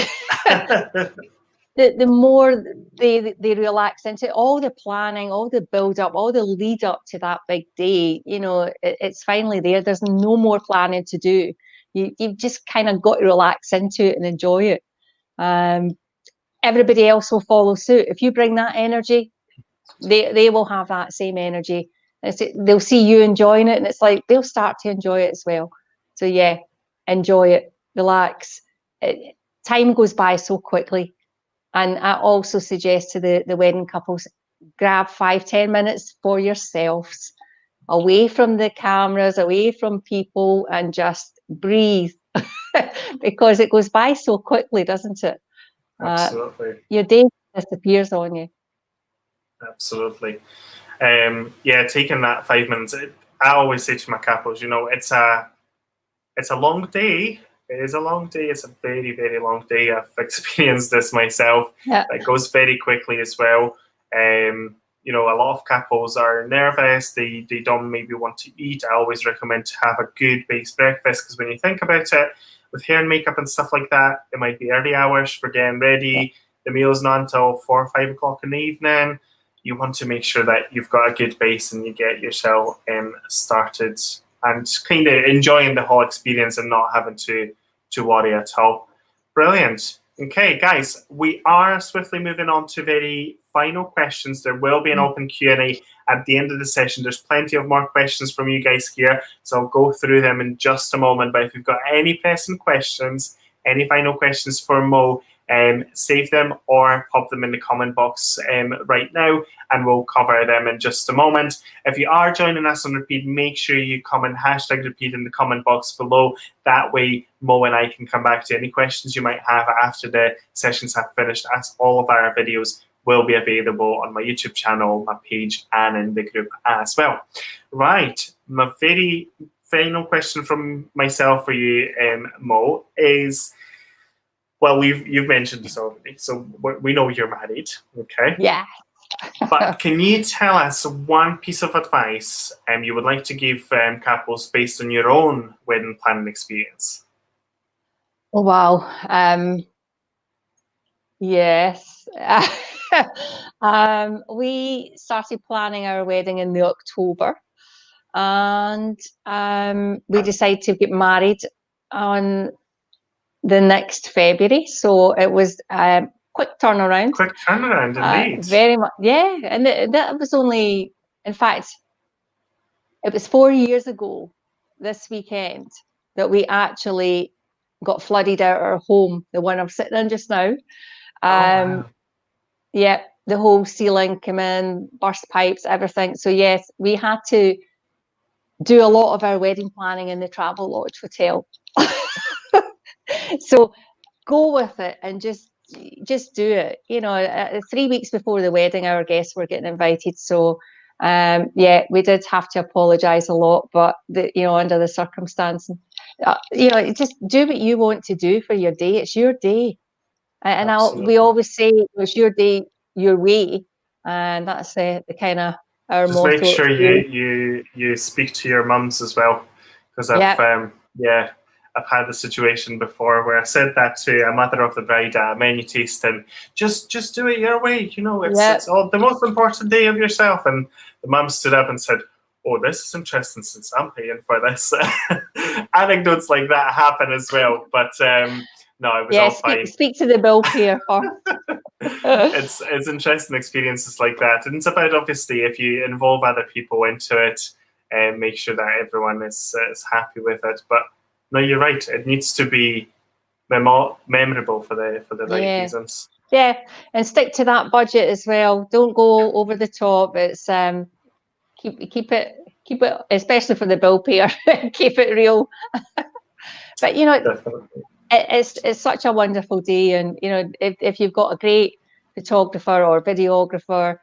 The more they relax into it, all the planning, all the build up, all the lead up to that big day, it's finally there. There's no more planning to do. You've just kind of got to relax into it and enjoy it. Everybody else will follow suit. If you bring that energy, they will have that same energy. They'll see you enjoying it, and it's like they'll start to enjoy it as well. So yeah, enjoy it, relax. Time goes by so quickly. And I also suggest to the wedding couples, grab 5-10 minutes for yourselves, away from the cameras, away from people, and just breathe. Because it goes by so quickly, doesn't it? Absolutely. Your day disappears on you. Absolutely. Taking that 5 minutes. I always say to my couples, it's a long day. It is a long day. It's a very, very long day. I've experienced this myself. Yeah. It goes very quickly as well. A lot of couples are nervous. They don't maybe want to eat. I always recommend to have a good base breakfast, because when you think about it, with hair and makeup and stuff like that, it might be early hours for getting ready. The meal's not until 4 or 5 o'clock in the evening. You want to make sure that you've got a good base and you get yourself started and kind of enjoying the whole experience and not having to worry at all. Brilliant. Okay, guys, we are swiftly moving on to very final questions. There will be an open Q&A at the end of the session. There's plenty of more questions from you guys here, so I'll go through them in just a moment. But if you've got any pressing questions, any final questions for Mo, save them or pop them in the comment box right now, and we'll cover them in just a moment. If you are joining us on repeat, make sure you comment #repeat in the comment box below. That way Mo and I can come back to any questions you might have after the sessions have finished, as all of our videos will be available on my YouTube channel, my page, and in the group as well. Right, my very final question from myself for you, Mo, is, well, you've mentioned this already, so we know you're married, okay? Yeah. But can you tell us one piece of advice you would like to give couples based on your own wedding planning experience? Oh, wow. Yes. We started planning our wedding in the October, and we decided to get married on the next February. So it was a quick turnaround. Quick turnaround, indeed. Very much, yeah. And that was only, in fact, it was 4 years ago this weekend that we actually got flooded out our home, the one I'm sitting in just now. Wow. Yeah, the whole ceiling came in, burst pipes, everything. So yes, we had to do a lot of our wedding planning in the Travelodge Hotel. So go with it and just do it. You know, 3 weeks before the wedding, our guests were getting invited. So yeah, we did have to apologize a lot, but under the circumstance, just do what you want to do for your day. It's your day. And we always say it's your day, your way, and that's the kind of our just motto. Make sure you speak to your mums as well, because I've had the situation before where I said that to a mother of the bride at a menu tasting. Just do it your way. You know, it's all the most important day of yourself. And the mum stood up and said, "Oh, this is interesting since I'm paying for this." Anecdotes like that happen as well, but. No, it was all fine. Speak to the bill payer first. It's interesting experiences like that, and it's about, obviously, if you involve other people into it, and make sure that everyone is happy with it. But no, you're right. It needs to be memorable for the right reasons. Yeah, and stick to that budget as well. Don't go over the top. It's keep it, especially for the bill payer. Keep it real. But Definitely. It's such a wonderful day, and if you've got a great photographer or videographer,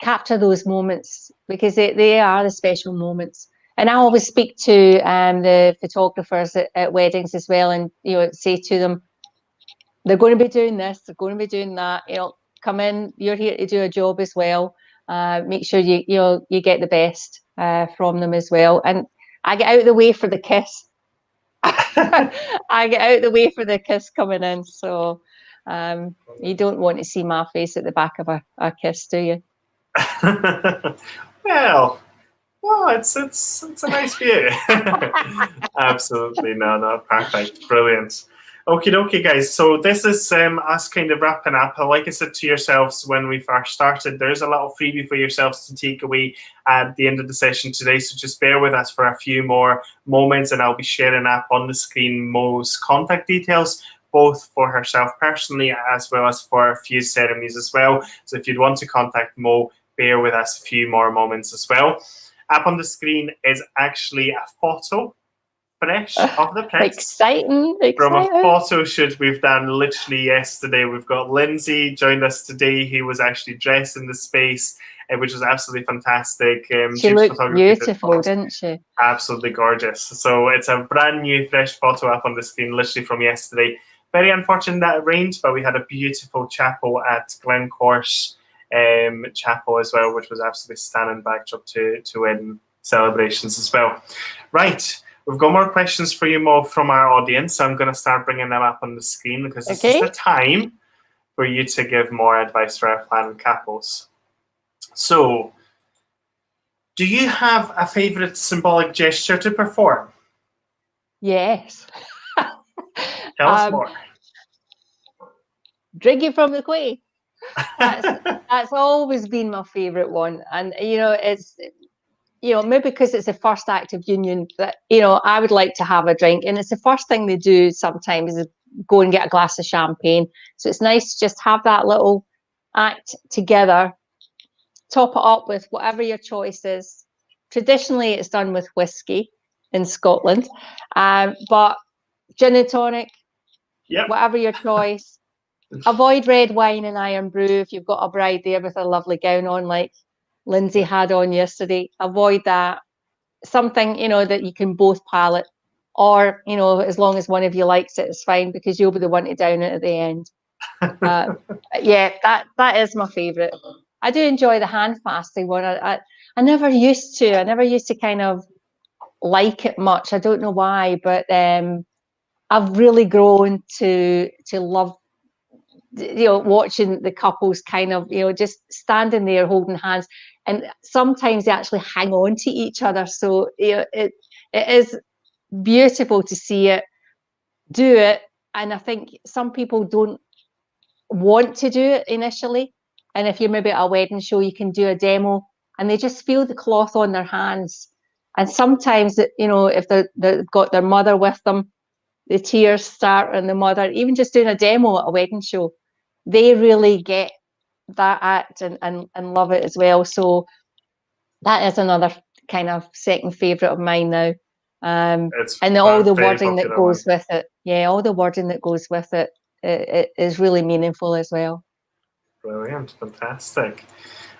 capture those moments, because they are the special moments. And I always speak to the photographers at weddings as well, and say to them, they're going to be doing this, they're going to be doing that. Come in, you're here to do a job as well. Make sure you get the best from them as well. And I get out of the way for the kiss. I get out of the way for the kiss coming in, so you don't want to see my face at the back of a kiss, do you? well, it's a nice view. Absolutely, no, perfect, brilliant. Okay, guys. So this is us kind of wrapping up. Like I said to yourselves when we first started, there's a little freebie for yourselves to take away at the end of the session today. So just bear with us for a few more moments, and I'll be sharing up on the screen Mo's contact details, both for herself personally as well as for Fuze Ceremonies as well. So if you'd want to contact Mo, bear with us a few more moments as well. Up on the screen is actually a photo. Fresh off the press. Exciting. From a photo shoot we've done literally yesterday. We've got Lindsay joined us today. He was actually dressed in the space, which was absolutely fantastic. She looked beautiful, didn't she? Absolutely gorgeous. So it's a brand new, fresh photo up on the screen, literally from yesterday. Very unfortunate that it rained, but we had a beautiful chapel at Glencorse Chapel as well, which was absolutely stunning backdrop to wedding celebrations as well. Right. We've got more questions for you, Mo, from our audience. So I'm going to start bringing them up on the screen, because this is the time for you to give more advice for our planning couples. So Do you have a favourite symbolic gesture to perform? Yes. Tell us more. Drinking from the quay. That's always been my favourite one. And, you know, it's, you know, maybe because it's the first act of union that, you know, I would like to have a drink. And it's the first thing they do sometimes is go and get a glass of champagne. So it's nice to just have that little act together, top it up with whatever your choice is. Traditionally, it's done with whiskey in Scotland, but gin and tonic, Yep. whatever your choice. Avoid red wine and iron brew if you've got a bride there with a lovely gown on like Lindsay had on yesterday. Avoid that. Something, you know, that you can both palate, or, you know, as long as one of you likes it, it's fine because you'll be the one to down it at the end. Yeah, that is my favourite. I do enjoy the hand fasting one. I never used to. I never used to kind of like it much. I don't know why, but I've really grown to love, you know, watching the couples kind of, you know, just standing there holding hands, and sometimes they actually hang on to each other. So, you know, it is beautiful to see it, do it. And I think some people don't want to do it initially. And if you're maybe at a wedding show, you can do a demo and they just feel the cloth on their hands. And sometimes, you know, if they've got their mother with them, the tears start on the mother. Even just doing a demo at a wedding show, they really get that act and love it as well. So that is another kind of second favourite of mine now. And all the wording that goes with it. Yeah, all the wording that goes with it, it is really meaningful as well. Brilliant, fantastic.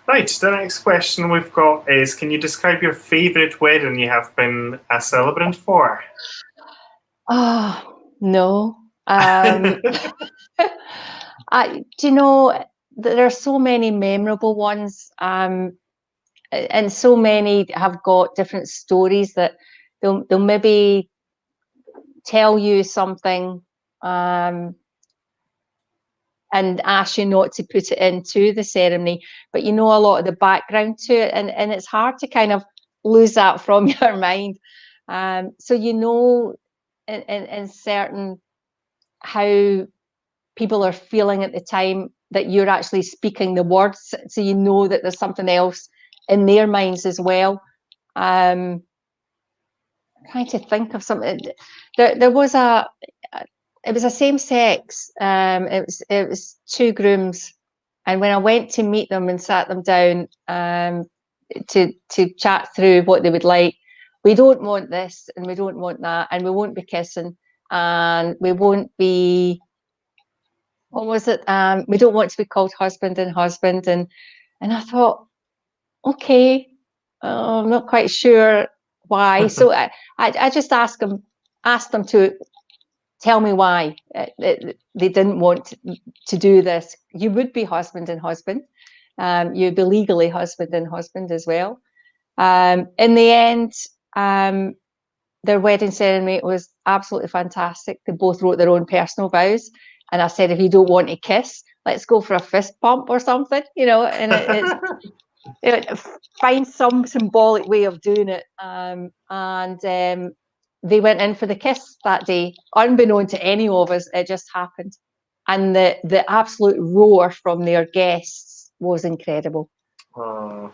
Right, the next question we've got is, can you describe your favourite wedding you have been a celebrant for? Oh, no. Do you know, there are so many memorable ones, and so many have got different stories that they'll maybe tell you something and ask you not to put it into the ceremony, but you know a lot of the background to it, and it's hard to kind of lose that from your mind. So you know, in certain how people are feeling at the time that you're actually speaking the words, so you know that there's something else in their minds as well. I'm trying to think of something. There was it was a same sex. It was two grooms, and when I went to meet them and sat them down to chat through what they would like, we don't want this and we don't want that, and we won't be kissing, and we won't be, what was it? We don't want to be called husband, and I thought, okay, I'm not quite sure why. So I just asked them to tell me why they didn't want to do this. You would be husband and husband. You'd be legally husband and husband as well. In the end, their wedding ceremony was absolutely fantastic. They both wrote their own personal vows. And I said, if you don't want to kiss, let's go for a fist bump or something, you know, and find some symbolic way of doing it. They went in for the kiss that day, unbeknown to any of us. It just happened. And the absolute roar from their guests was incredible. Oh.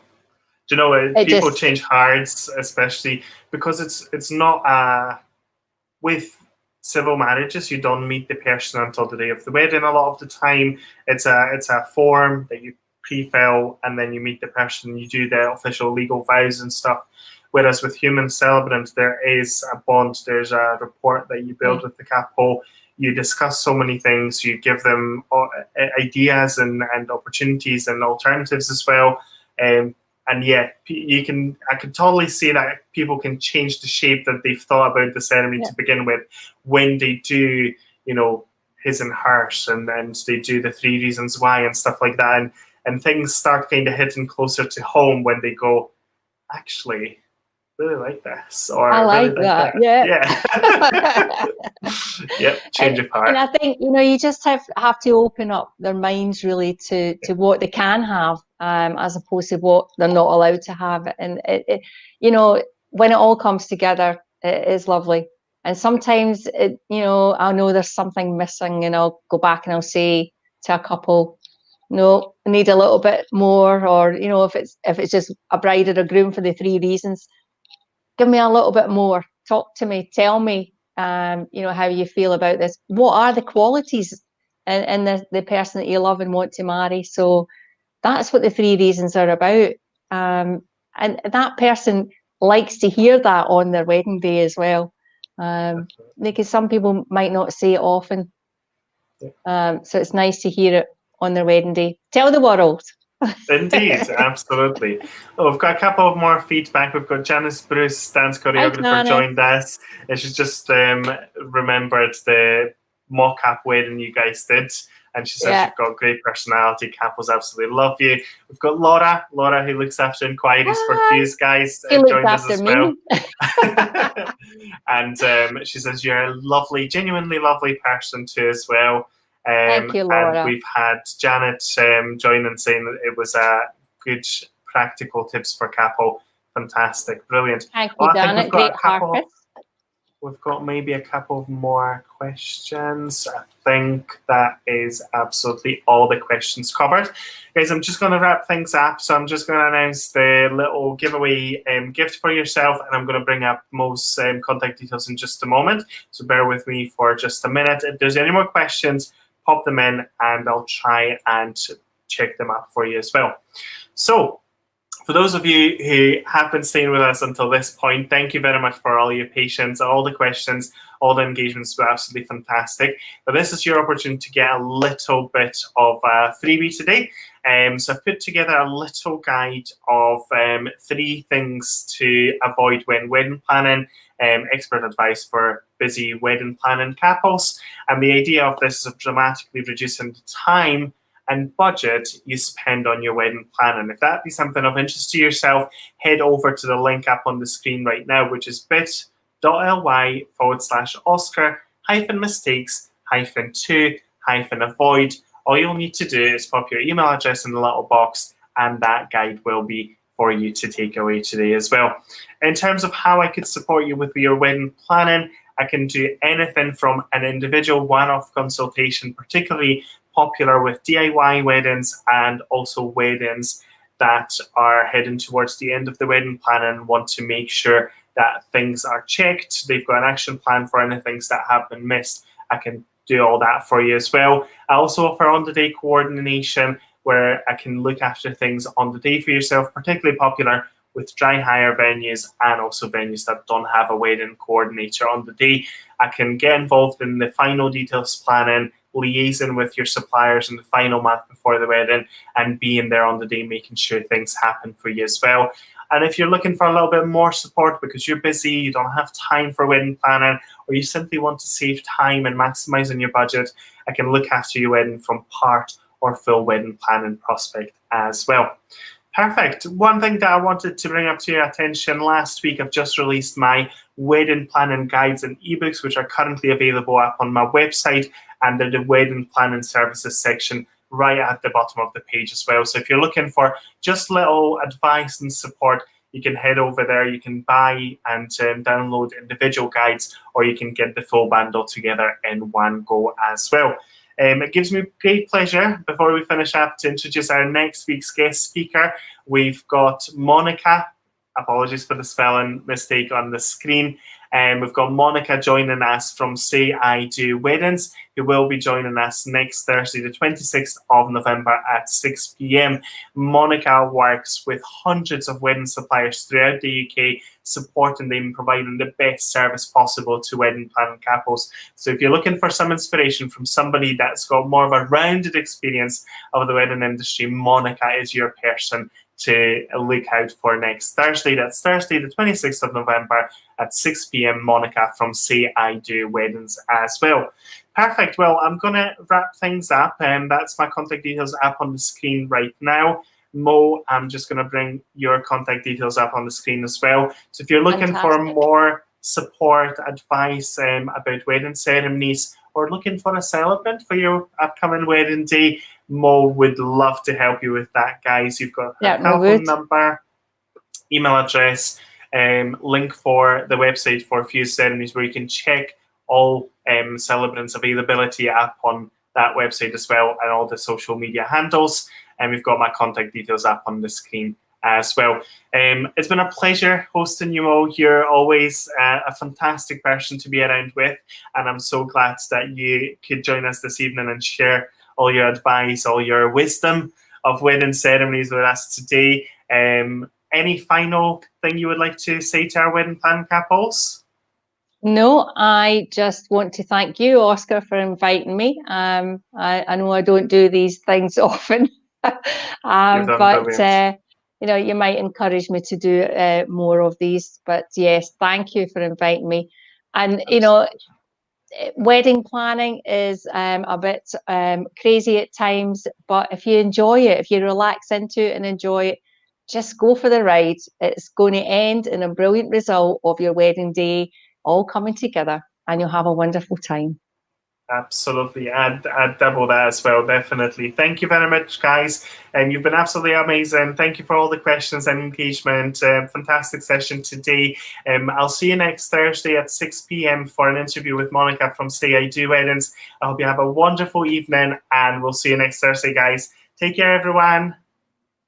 Do you know, people change hearts, especially because it's not with civil marriages, you don't meet the person until the day of the wedding. A lot of the time, it's a form that you pre-fill, and then you meet the person, you do the official legal vows and stuff. Whereas with human celebrants, there is a bond, there's a rapport that you build with the couple. You discuss so many things, you give them ideas and opportunities and alternatives as well. And yeah, I can totally see that people can change the shape that they've thought about the ceremony to begin with when they do, you know, his and hers, and then they do the 3 reasons why and stuff like that. And things start kind of hitting closer to home when they go, actually, really like this, or I really like like that. that. Yeah. Yeah. Yep, change of heart. And I think, you just have to open up their minds really to what they can have, as opposed to what they're not allowed to have. And when it all comes together, it is lovely. And sometimes I know there's something missing, and I'll go back and I'll say to a couple, no, I need a little bit more. Or if it's just a bride or a groom for the 3 reasons, give me a little bit more. Talk to me. Tell me, how you feel about this. What are the qualities in the person that you love and want to marry? So that's what the 3 reasons are about. And that person likes to hear that on their wedding day as well. Because some people might not say it often. So it's nice to hear it on their wedding day. Tell the world. Indeed, absolutely. Oh, we've got a couple of more feedback. We've got Janice Bruce, dance Hi, choreographer, Janice. joined us. And she's just remembered the mock-up wedding you guys did. And she says you've got great personality. Couples absolutely love you. We've got Laura who looks after inquiries for Fuze guys, She looks joined us after as me. well. And she says you're a lovely, genuinely lovely person too as well. Thank you, Laura. And we've had Janet join and saying that it was a good practical tips for couple. Fantastic, brilliant. Thank you, Janet. Great hearted. We've got maybe a couple more questions. I think that is absolutely all the questions covered. Guys, I'm just going to wrap things up. So I'm just going to announce the little giveaway gift for yourself, and I'm going to bring up Mo's contact details in just a moment. So bear with me for just a minute. If there's any more questions, pop them in and I'll try and check them up for you as well. So for those of you who have been staying with us until this point, thank you very much for all your patience, all the questions, all the engagements were absolutely fantastic. But this is your opportunity to get a little bit of a freebie today. So I've put together a little guide of 3 things to avoid when wedding planning, expert advice for busy wedding planning couples. And the idea of this is dramatically reducing the time and budget you spend on your wedding planning. If that be something of interest to yourself, head over to the link up on the screen right now, which is bit.ly/Oscar-mistakes-2-avoid. All you'll need to do is pop your email address in the little box, and that guide will be for you to take away today as well. In terms of how I could support you with your wedding planning, I can do anything from an individual one-off consultation, particularly popular with DIY weddings and also weddings that are heading towards the end of the wedding plan and want to make sure that things are checked. They've got an action plan for any things that have been missed. I can do all that for you as well. I also offer on-the-day coordination where I can look after things on the day for yourself, particularly popular with dry hire venues and also venues that don't have a wedding coordinator on the day. I can get involved in the final details planning, liaising with your suppliers in the final month before the wedding, and being there on the day, making sure things happen for you as well. And if you're looking for a little bit more support because you're busy, you don't have time for wedding planning, or you simply want to save time and maximize on your budget, I can look after your wedding from part or full wedding planning prospect as well. Perfect. One thing that I wanted to bring up to your attention, last week I've just released my wedding planning guides and ebooks, which are currently available up on my website under the wedding planning services section right at the bottom of the page as well. So if you're looking for just little advice and support, you can head over there. You can buy and download individual guides, or you can get the full bundle together in one go as well. It gives me great pleasure, before we finish up, to introduce our next week's guest speaker. We've got Monica. Apologies for the spelling mistake on the screen. We've got Monica joining us from Say I Do Weddings, who will be joining us next Thursday, the 26th of November at 6 p.m. Monica works with hundreds of wedding suppliers throughout the UK, supporting them and providing the best service possible to wedding planning couples. So if you're looking for some inspiration from somebody that's got more of a rounded experience of the wedding industry, Monica is your person to look out for next Thursday. That's Thursday, the 26th of November at 6 p.m. Monica from Say I Do Weddings as well. Perfect. Well, I'm going to wrap things up. That's my contact details up on the screen right now. Mo, I'm just going to bring your contact details up on the screen as well. So if you're looking for Fantastic. more support, advice about wedding ceremonies, or looking for a celebrant for your upcoming wedding day, Mo would love to help you with that, guys. You've got her telephone number, email address, link for the website for Fuze Ceremonies, where you can check all celebrants' availability up on that website as well, and all the social media handles. And we've got my contact details up on the screen as well. It's been a pleasure hosting you, Mo. You're always a fantastic person to be around with, and I'm so glad that you could join us this evening and share all your advice, all your wisdom of wedding ceremonies with us today. Any final thing you would like to say to our wedding planning couples? No, I just want to thank you, Oscar, for inviting me. I know I don't do these things often, but you know, you might encourage me to do more of these. But yes, thank you for inviting me. And you know, wedding planning is a bit crazy at times, but if you enjoy it, if you relax into it and enjoy it, just go for the ride. It's going to end in a brilliant result of your wedding day, all coming together, and you'll have a wonderful time. Absolutely. I'd double that as well, definitely. Thank you very much, guys. You've been absolutely amazing. Thank you for all the questions and engagement. Fantastic session today. I'll see you next Thursday at 6 p.m. for an interview with Monica from Say I Do Weddings. I hope you have a wonderful evening, and we'll see you next Thursday, guys. Take care, everyone.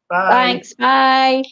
Bye. Thanks. Bye.